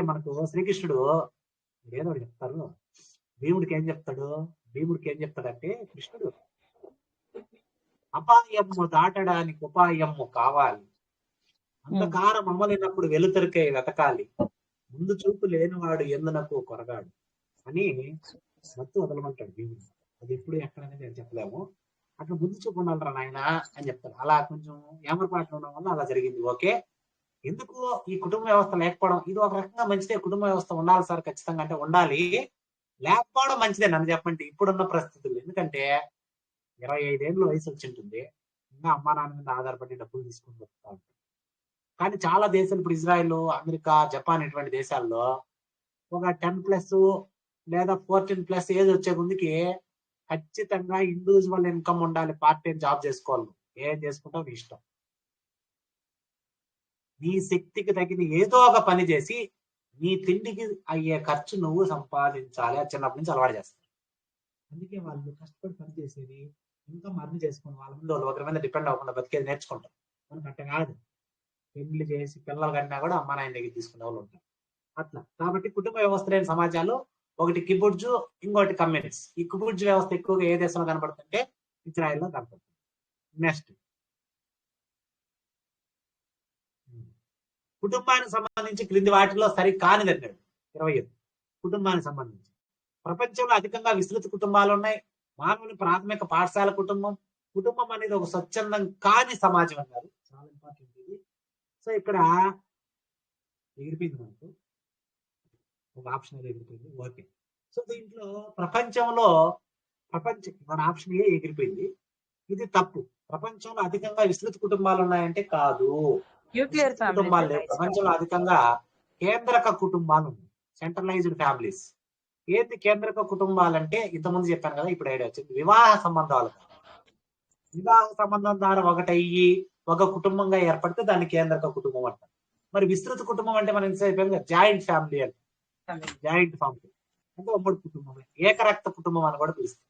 మనకు శ్రీకృష్ణుడు ఏదో చెప్తారు. భీముడికి ఏం చెప్తాడంటే కృష్ణుడు అపాయము దాటడానికి ఉపాయము కావాలి, అంధకారం అమ్మలేనప్పుడు వెలుతురికై వెతకాలి, ముందు చూపు లేనివాడు ఎందునకు కొరగాడు అని మత్తు వదలమంటాడు భీముడు. అది ఎప్పుడు ఎక్కడనేది నేను చెప్పలేము. అట్లా ముందు చూపు ఉండాలరా నాయన అని చెప్తారు. అలా కొంచెం ఏమరపాట్లు ఉండడం వల్ల అలా జరిగింది. ఓకే, ఎందుకు ఈ కుటుంబ వ్యవస్థ లేకపోవడం? ఇది ఒక రకంగా మంచిదే. కుటుంబ వ్యవస్థ ఉండాలి సార్ ఖచ్చితంగా, అంటే ఉండాలి. లేకపోవడం మంచిదే నన్ను చెప్పండి ఇప్పుడున్న పరిస్థితులు. ఎందుకంటే 25 ఏళ్ళు వయసు వచ్చి ఉంటుంది, ఇంకా అమ్మా నాన్న మీద ఆధారపడి డబ్బులు తీసుకుని వస్తూ ఉంటారు. కానీ చాలా దేశాలు, ఇప్పుడు ఇజ్రాయెల్, అమెరికా, జపాన్ ఇటువంటి దేశాల్లో ఒక 10+ లేదా 14+ ఏజ్ వచ్చే ముందుకి ఖచ్చితంగా ఇండివిజువల్ ఇన్కమ్ ఉండాలి. పార్ట్ టైం జాబ్ చేసుకోవాలి. ఏం చేసుకుంటావు నీ ఇష్టం. నీ శక్తికి తగిన ఏదో ఒక పని చేసి నీ తిండికి అయ్యే ఖర్చు నువ్వు సంపాదించాలి. అది చిన్నప్పటి నుంచి అలవాటు చేస్తారు. అందుకే వాళ్ళు కష్టపడి పని చేసేది ఇన్కమ్ అర్న్ చేసుకుని వాళ్ళ ముందు వాళ్ళు ఒకరి మీద డిపెండ్ అవ్వకుండా బతికేది నేర్చుకుంటారు. మనకు అట్ట కాదు. పెళ్లి చేసి పిల్లలు కన్నా కూడా అమ్మ నాయన దగ్గర తీసుకునే వాళ్ళు ఉంటారు. అట్లా కాబట్టి కుటుంబ వ్యవస్థ లేని సమాజాలు ఒకటి కిబుడ్జు, ఇంకోటి కమ్యూనిస్ట్. ఈ కిబుడ్జు వ్యవస్థ ఎక్కువగా ఏ దేశంలో కనపడుతుంటే ఇజ్రాయెల్లో కనపడుతుంది. నెక్స్ట్ కుటుంబానికి సంబంధించి క్రింది వాటిలో సరి కానిది అన్నాడు 25. కుటుంబానికి సంబంధించి ప్రపంచంలో అధికంగా విస్తృత కుటుంబాలు ఉన్నాయి. మానవుని ప్రాథమిక పాఠశాల కుటుంబం. కుటుంబం అనేది ఒక స్వచ్ఛందం కాని సమాజం అన్నారు. చాలా ఇంపార్టెంట్ ఇది. సో ఇక్కడ ఎగిరిపోయింది, మనకు ఒక ఆప్షన్ ఎగిరిపోయింది. ఓకే. సో దీంట్లో మన ఆప్షన్ ఏ ఎగిరిపోయింది. ఇది తప్పు. ప్రపంచంలో అధికంగా విస్తృత కుటుంబాలు ఉన్నాయంటే కాదు. న్యూక్లియర్ కుటుంబాలు లేవు. ఫ్యామిలీ. ప్రపంచంలో అధికంగా కేంద్రక కుటుంబాలు ఉన్నాయి. Centralised families. ఏంటి కేంద్రక కుటుంబాలంటే ఇంతకుముందు చెప్పాను కదా, ఇప్పుడు ఐడియా వచ్చింది. వివాహ సంబంధాలు. వివాహ సంబంధం ద్వారా ఒకటయ్యి ఒక కుటుంబంగా ఏర్పడితే దాన్ని కేంద్రక కుటుంబం అంటారు. మరి విస్తృత కుటుంబం అంటే మనం అయిపోయింది జాయింట్ ఫ్యామిలీ అంటే. జాయింట్ ఫ్యామిలీ అంటే ఉమ్మడి కుటుంబం, ఏకరక్త కుటుంబం అని కూడా పిలుస్తారు.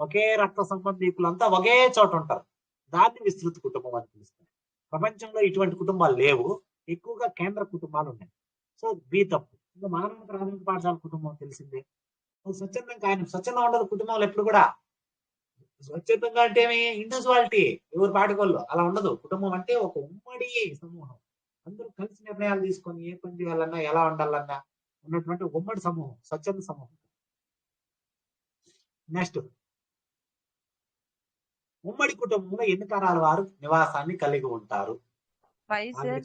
ఒకే రక్త సంబంధీకులంతా ఒకే చోట ఉంటారు. దాన్ని విస్తృత కుటుంబం అని పిలుస్తారు. ప్రపంచంలో ఇటువంటి కుటుంబాలు లేవు. ఎక్కువగా కేంద్ర కుటుంబాలు ఉన్నాయి. సో బి తప్పు. ఇంకా మానవ ప్రాథమిక పాఠశాల కుటుంబం తెలిసిందే. స్వచ్ఛందం కానీ స్వచ్ఛందం ఉండదు కుటుంబంలో ఎప్పుడు కూడా. స్వచ్ఛందంగా అంటే ఏమి ఇండివిజువాలిటీ, ఎవరు పాటుకోళ్ళు అలా ఉండదు. కుటుంబం అంటే ఒక ఉమ్మడి సమూహం. అందరూ కలిసి నిర్ణయాలు తీసుకొని ఏ పని చేయాలన్నా ఎలా ఉండాలన్నా ఉన్నటువంటి ఉమ్మడి సమూహం, స్వచ్ఛంద సమూహం. నెక్స్ట్ ఉమ్మడి కుటుంబంలో ఎన్ని తరాల వారు నివాసాన్ని కలిగి ఉంటారు?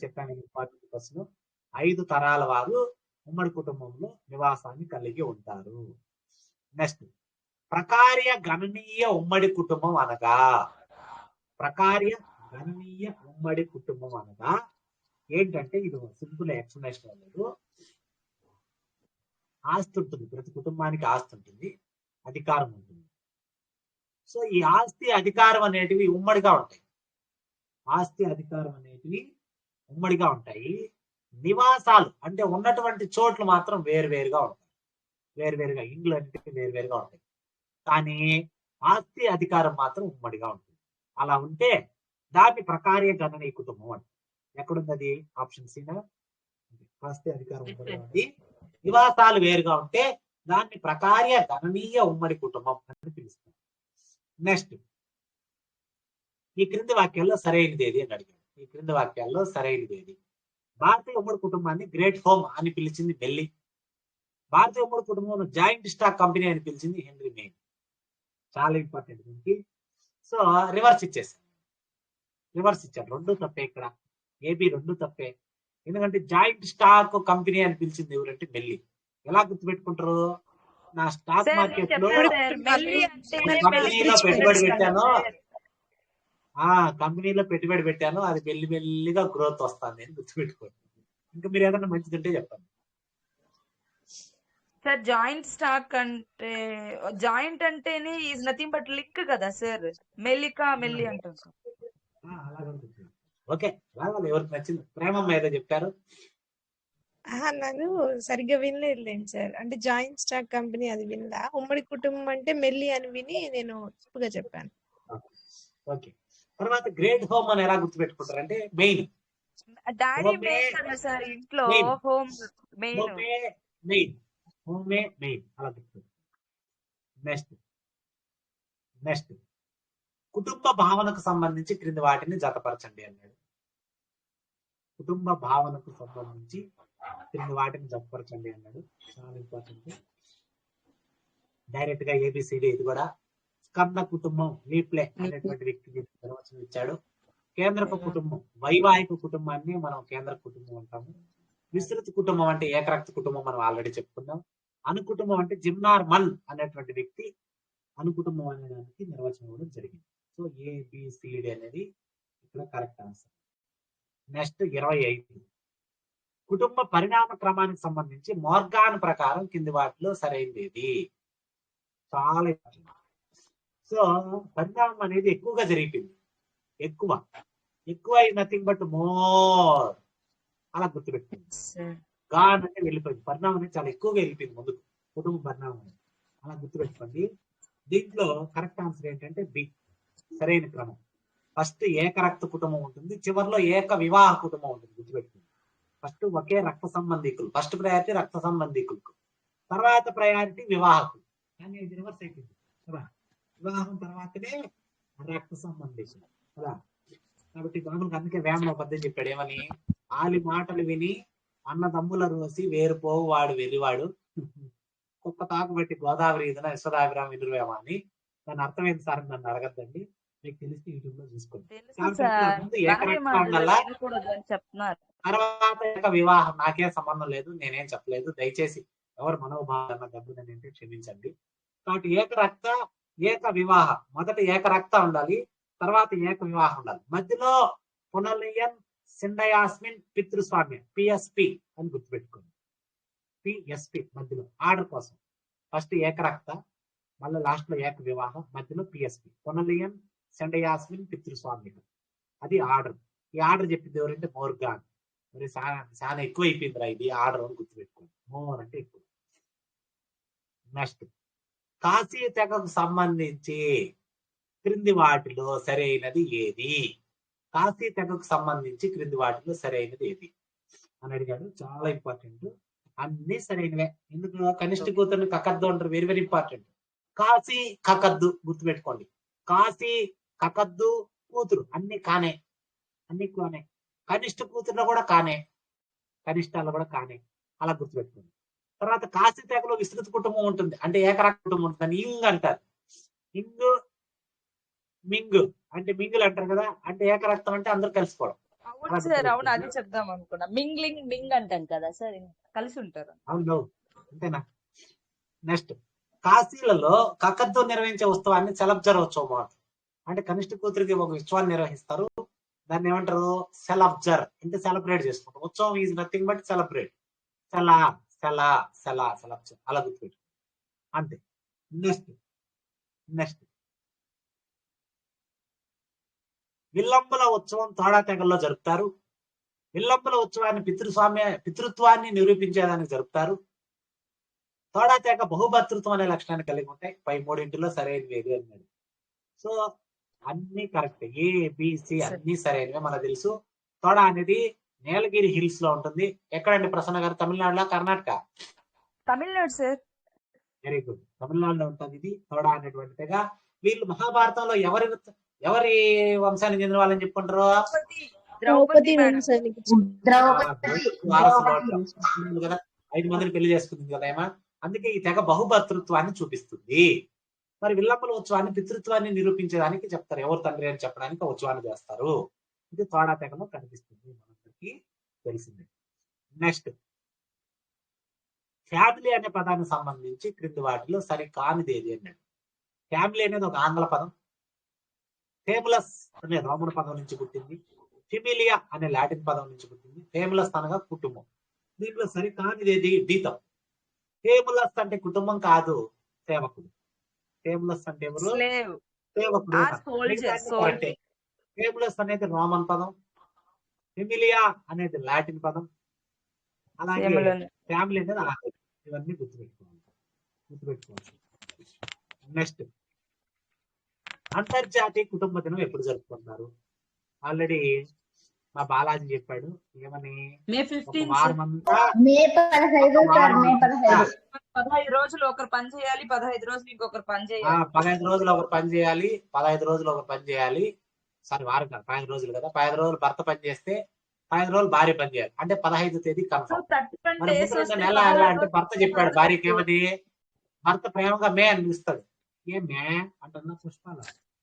చెప్పాను ఇంపార్టెంట్ క్వశ్చన్. 5 తరాల వారు ఉమ్మడి కుటుంబంలో నివాసాన్ని కలిగి ఉంటారు. నెక్స్ట్ ప్రకార్య గణనీయ ఉమ్మడి కుటుంబం అనగా, ప్రకార్య గణనీయ ఉమ్మడి కుటుంబం అనగా ఏంటంటే ఇది సింపుల్ ఎక్స్ప్లెనేషన్ లేదు. ఆస్తి ఉంటుంది, ప్రతి కుటుంబానికి ఆస్తి ఉంటుంది, అధికారం ఉంటుంది. సో ఈ ఆస్తి అధికారం అనేటివి ఉమ్మడిగా ఉంటాయి. ఆస్తి అధికారం అనేటివి ఉమ్మడిగా ఉంటాయి. నివాసాలు అంటే ఉన్నటువంటి చోట్లు మాత్రం వేరువేరుగా ఉంటాయి. వేరువేరుగా ఇండ్లు అంటే వేరువేరుగా ఉంటాయి. కానీ ఆస్తి అధికారం మాత్రం ఉమ్మడిగా ఉంటుంది. అలా ఉంటే దాన్ని ప్రకార్య గణనీయ కుటుంబం అంటారు. ఎక్కడుంది? ఆప్షన్ సీనా. ఆస్తి అధికారం ఉమ్మడిగా ఉంది, నివాసాలు వేరుగా ఉంటే దాన్ని ప్రకార్య గణనీయ ఉమ్మడి కుటుంబం అని పిలుస్తారు. నెక్స్ట్ ఈ క్రింది వాక్యాల్లో సరైనది ఏది అని అడిగాడు. ఈ క్రింది వాక్యాల్లో సరైనది ఏది? భారతీయ ఉమ్మడి కుటుంబాన్ని గ్రేట్ హోమ్ అని పిలిచింది బెల్లి. భారతీయ ఉమ్మడి కుటుంబం జాయింట్ స్టాక్ కంపెనీ అని పిలిచింది హెన్రీ మెయిన్. చాలా ఇంపార్టెంట్ దీనికి. సో రివర్స్ ఇచ్చేసాను. రివర్స్ ఇచ్చాను. 2 తప్పే ఇక్కడ. ఏబి 2 తప్పే. ఎందుకంటే జాయింట్ స్టాక్ కంపెనీ అని పిలిచింది ఎవరంటే బెల్లి. ఎలా గుర్తుపెట్టుకుంటారు? నా స్టాక్ మార్కెట్ లో కంపెనీలో పెట్టుబడి పెట్టాను, కంపెనీలో పెట్టుబడి పెట్టాను, అది మెల్లిగా గ్రోత్ వస్తుంది అని గుర్తుపెట్టుకోండి. ఇంకా మీరు ఏదైనా మంచిది ఉంటే చెప్పండి. సార్ జాయింట్ స్టాక్ అంటే జాయింట్ అంటేనే ఈజ్ నథింగ్ బట్ లింక్ కదా సార్. మెల్లి అంటాం సార్. ఓకే, ఎవరికి నచ్చింది. ప్రేమమ్మ ఏదో చెప్పారు. నన్ను సరిగ్గా వినలేదులేండి సార్. అంటే జాయింట్ స్టాక్ కంపెనీ అది వినలా. ఉమ్మడి కుటుంబం అంటే మెల్లి అని విని నేను తప్పుగా చెప్పాను. ఓకే, తర్వాత గ్రేట్ హోమ్ అని ఎలా గుర్తుపెట్టుకుంటారు అంటే మెయిన్ డాడీ మెయిన్ కదా సార్ ఇంట్లో. హోమ్ మెయిన్ అలా గుర్తుపెట్టు. నెక్స్ట్ కుటుంబ భావనకు సంబంధించి క్రింది వాటిని జతపరచండి అన్నాడు. కుటుంబ భావనకు సంబంధించి క్రింది వాటిని జతపరచండి అన్నాడు. చాలా ఇంపార్టెంట్. డైరెక్ట్ గా ఏబిసిడి ఇది కూడా. స్కంద కుటుంబం లీప్లే అనేటువంటి వ్యక్తికి నిర్వచనం ఇచ్చాడు. కేంద్రక కుటుంబం, వైవాహిక కుటుంబాన్ని మనం కేంద్ర కుటుంబం అంటాము. విస్తృత కుటుంబం అంటే ఏకరక్త కుటుంబం మనం ఆల్రెడీ చెప్పుకున్నాం. అనుకుటుంబం అంటే జిమ్నార్ మన్ అనేటువంటి వ్యక్తి అనుకుటుంబం అనే దానికి నిర్వచనం ఇవ్వడం జరిగింది. సో ఏబిసిడి అనేది ఇక్కడ కరెక్ట్ ఆన్సర్. నెక్స్ట్ 25 కుటుంబ పరిణామ క్రమానికి సంబంధించి మోర్గాన్ ప్రకారం కింది వాటిలో సరైనది. చాలా సో పరిణామం అనేది ఎక్కువగా జరిగిపోయింది. ఎక్కువ ఇస్ నథింగ్ బట్ మోర్. అలా గుర్తుపెట్టుకుంది. సార్ గాన్ అంటే వెళ్ళిపోయింది. పరిణామం అనేది చాలా ఎక్కువగా వెళ్ళిపోయింది ముందుకు, కుటుంబ పరిణామం అనేది. అలా గుర్తుపెట్టుకోండి. దీంట్లో కరెక్ట్ ఆన్సర్ ఏంటంటే బి, సరైన క్రమం. ఫస్ట్ ఏకరక్త కుటుంబం ఉంటుంది, చివరిలో ఏక వివాహ కుటుంబం ఉంటుంది. గుర్తుపెట్టుకోండి. ఫస్ట్ ఒకే రక్త సంబంధికులు, ఫస్ట్ ప్రయారిటీ రక్త సంబంధికులకు, తర్వాత ప్రయారిటీ వివాహకులు. కానీ ఇది రివర్స్ అయిపోయింది కదా, వివాహం తర్వాతనే రక్త సంబంధికులు కదా. కాబట్టి మామూలుగా అందుకే వేమన ఒక పద్యం చెప్పాడు, ఏమని? ఆలి మాటలు విని అన్నదమ్ముల రోసి వేరు పోవు వాడు వెర్రివాడు, కుక్క తాకు బట్టి గోదావరి ఇదన యశోదాభిరామ వినురువేమ అని. దాని అర్థం ఏంటి సార్ నన్ను అడగద్దండి, మీకు తెలిసి యూట్యూబ్ లో చూసుకోండి. తెలుసు కాబట్టి సార్, ముందు కానీ ఏకరక్త మా ఉండాలా, వినకూడదు అని చెప్తున్నారు. తర్వాత ఏక వివాహం. నాకేం సంబంధం లేదు, నేనేం చెప్పలేదు. దయచేసి ఎవరు మనోభావాలన్న దెబ్బని అంటే క్షమించండి. కాబట్టి ఏకరక్త ఏక వివాహ, మొదట ఏకరక్త ఉండాలి, తర్వాత ఏక వివాహం ఉండాలి. మధ్యలో పునర్లియన్ సిండయాస్మిన్ పితృస్వామ్య పిఎస్పి అని గుర్తుపెట్టుకోండి. పిఎస్పి మధ్యలో ఆర్డర్ కోసం. ఫస్ట్ ఏకరక్త, మళ్ళీ లాస్ట్ లో ఏక వివాహం, మధ్యలో పిఎస్పి పునర్లియన్ సిండయాస్మిన్ పితృస్వామ్య. అది ఆర్డర్. ఈ ఆర్డర్ చెప్పింది ఎవరంటే మోర్గాన్. మరి చాలా ఎక్కువ అయిపోయిందిరా ఇది ఆర్డర్ అని గుర్తుపెట్టుకోండి. మోర్ అంటే ఎక్కువ. నెక్స్ట్, కాశీ తెగకు సంబంధించి క్రింది వాటిలో సరైనది ఏది? కాశీ తెగకు సంబంధించి క్రింది వాటిలో సరైనది ఏది అని అడిగాడు. చాలా ఇంపార్టెంట్. అన్ని సరైనవే. ఎందుకు? కనిష్ట కూతుర్ని కకద్దు అంటారు. Very very important. కాశీ కకద్దు గుర్తుపెట్టుకోండి. కాశీ కకద్దు కూతురు అన్ని కానే, అన్ని కానే. కనిష్ట కూతురులో కూడా కానే, కనిష్టాల్లో కూడా కానే. అలా గుర్తుపెట్టుకోండి. తర్వాత కాశీ తెగలో విస్తృత కుటుంబం ఉంటుంది, అంటే ఏకరక్త కుటుంబం ఉంటుంది. ఇంగ్ అంటారు. ఇంగ్ మింగ్ అంటే మింగులు అంటారు కదా, అంటే ఏకరక్తం అంటే అందరూ కలిసిపోవడం. అవును సార్, అవును, అది చెప్దాం అనుకున్నా. మింగ్లింగ్ మింగ్ అంటాం కదా సార్, కలిసి ఉంటారు. అవును, అంతేనా? నెక్స్ట్, కాశీలలో కకద్దు నిర్వహించే ఉత్సవాన్ని సెలబ్జర్ ఉత్సవం అంటారు. అంటే కనిష్ట కూతురికి ఒక ఉత్సవాన్ని నిర్వహిస్తారు, దాన్ని ఏమంటారు? సెలబ్జర్. అంటే సెలబ్రేట్ చేసుకుంటారు. ఉత్సవం ఈజ్ నథింగ్ బట్ సెలబ్రేట్. సెలబ్జర్. అలా గుర్తుపెట్టు అంతే. నెక్స్ట్ విల్లంబుల ఉత్సవం తోడా తెగల్లో జరుపుతారు. విల్లంబుల ఉత్సవాన్ని పితృత్వాన్ని నిరూపించేదానికి జరుపుతారు. తోడా తెగ బహుభర్తృత్వం అనే లక్షణాన్ని కలిగి ఉంటాయి. పై మూడింటిలో సరైనవి ఏది అన్నాడు. సో అన్ని కరెక్ట్. ఏబిసి అన్ని సరైనవే. మనకు తెలుసు తోడా అనేది నీలగిరి హిల్స్ లో ఉంటుంది. ఎక్కడండి ప్రసన్న గారు? తమిళనాడులో, Karnataka? Tamil Nadu sir. Very good. తమిళనాడులో ఉంటుంది ఇది తోడా అనేటువంటి తెగ. వీళ్ళు మహాభారతంలో ఎవరి వంశానికి చెందిన వాళ్ళని చెప్పుకుంటారు? ద్రౌపది మేడం. కదా, 5 మందిని పెళ్లి చేసుకుంది కదా ఏమా. అందుకే ఈ తెగ బహుభర్తృత్వాన్ని చూపిస్తుంది. మరి విల్లంబుల ఉత్సవాన్ని పితృత్వాన్ని నిరూపించడానికి చెప్తారు. ఎవరు తండ్రి అని చెప్పడానికి ఉత్సవాన్ని చేస్తారు. ఇది తోడా తెగలో కనిపిస్తుంది, మనందరికి తెలిసిందే. నెక్స్ట్, ఫ్యామిలీ అనే పదానికి సంబంధించి క్రింది వాటిలో సరి కానిది ఏది అన్నాడు. ఫ్యామిలీ అనేది ఒక ఆంగ్ల పదం. ఫేములస్ అనే రోమన్ పదం నుంచి పుట్టింది. ఫిమిలియా అనే లాటిన్ పదం నుంచి పుట్టింది. ఫేములస్ అనగా కుటుంబం. దీంట్లో సరి కానిది ఏది? డీతం. ఫేములస్ అంటే కుటుంబం కాదు, సేవకుడు. ఫేములస్ అంటే ఎవరు? సేవకుడు. ఫేములస్ అనేది రోమన్ పదం. ఫిమిలియా అనేది లాటిన్ పదం. అలాగే ఫ్యామిలీ అనేది ఆంగ్లం. ఇవన్నీ గుర్తుపెట్టుకోవాలి. నెక్స్ట్, అంతర్జాతీయ కుటుంబ దినం ఎప్పుడు జరుపుకుంటారు? ఆల్రెడీ మా బాలాజీ చెప్పాడు. ఏమని? మే 15 వారం అంతా మే 15 సార్, మే 15. 15 రోజులు ఒకరు పని చేయాలి, 15 రోజులు ఇంకొకరు పని చేయాలి. 15 రోజులు ఒకరు పని చేయాలి, 15 రోజులు ఒకరు పని చేయాలి. సారీ, వారం కాదు, 15 రోజులు కదా. 15 రోజులు భర్త పని చేస్తే 15 రోజులు భార్య పని చేయాలి. అంటే 15వ తేదీ కన్ఫర్మ్. మరి ముందు నెల ఎలా అంటే భర్త చెప్పాడు భార్యకి ఏమని? భర్త ప్రేమగా మే అని పిలుస్తాడు. ఏ మే అంటున్నా పుష్పాల.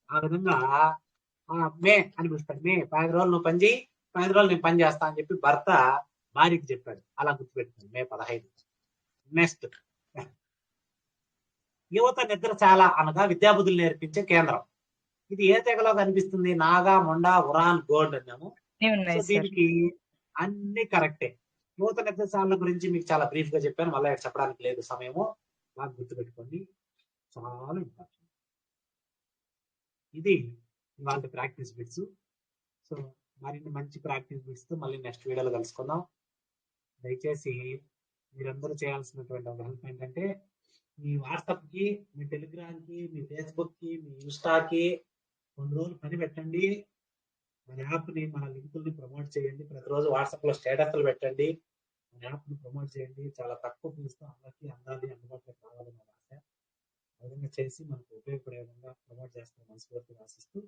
ఆ విధంగా మే అని పిలుస్తాడు. మే 15 రోజులు నువ్వు పని చేయి, 15 రోజులు నేను పని చేస్తా అని చెప్పి భర్త భార్యకి చెప్పాడు. అలా గుర్తుపెట్టుకుంది, మే 15. నెక్స్ట్, యువత నిద్రశాల అనగా విద్యాబుద్ధులు నేర్పించే కేంద్రం. ఇది ఏ తెగలో కనిపిస్తుంది? నాగా, మొండా, ఉరాన్, గోల్డ్ అన్నాము. దీనికి అన్ని కరెక్టే. యువత నిద్రశాల గురించి మీకు చాలా బ్రీఫ్ గా చెప్పాను, మళ్ళీ చెప్పడానికి లేదు సమయము. బాగా గుర్తుపెట్టుకోండి, చాలా ఇంపార్టెంట్. ఇది ఇవాళ ప్రాక్టీస్ బిట్స్. సో మరిన్ని మంచి ప్రాక్టీస్ బిట్స్ తో మళ్ళీ నెక్స్ట్ వీడియోలో కలుసుకుందాం. దయచేసి మీరందరూ చేయాల్సినటువంటి ఒక హెల్ప్ ఏంటంటే మీ వాట్సాప్ కి, మీ టెలిగ్రామ్ కి, మీ ఫేస్బుక్ కి, మీ ఇన్స్టాకి కొన్ని రోజులు పని పెట్టండి. మన యాప్ ని, మన లింకుల్ని ప్రమోట్ చేయండి. ప్రతిరోజు వాట్సాప్ లో స్టేటస్లు పెట్టండి. మన యాప్ ని ప్రమోట్ చేయండి. చాలా తక్కువ ఫీజుతో అందరికీ అందాలి, అందుబాటులో కావాలని ఆశ. ఆ విధంగా చేసి మనకు ఉపయోగపడే విధంగా ప్రమోట్ చేస్తున్న మనస్ఫూర్తిగా ఆశిస్తూ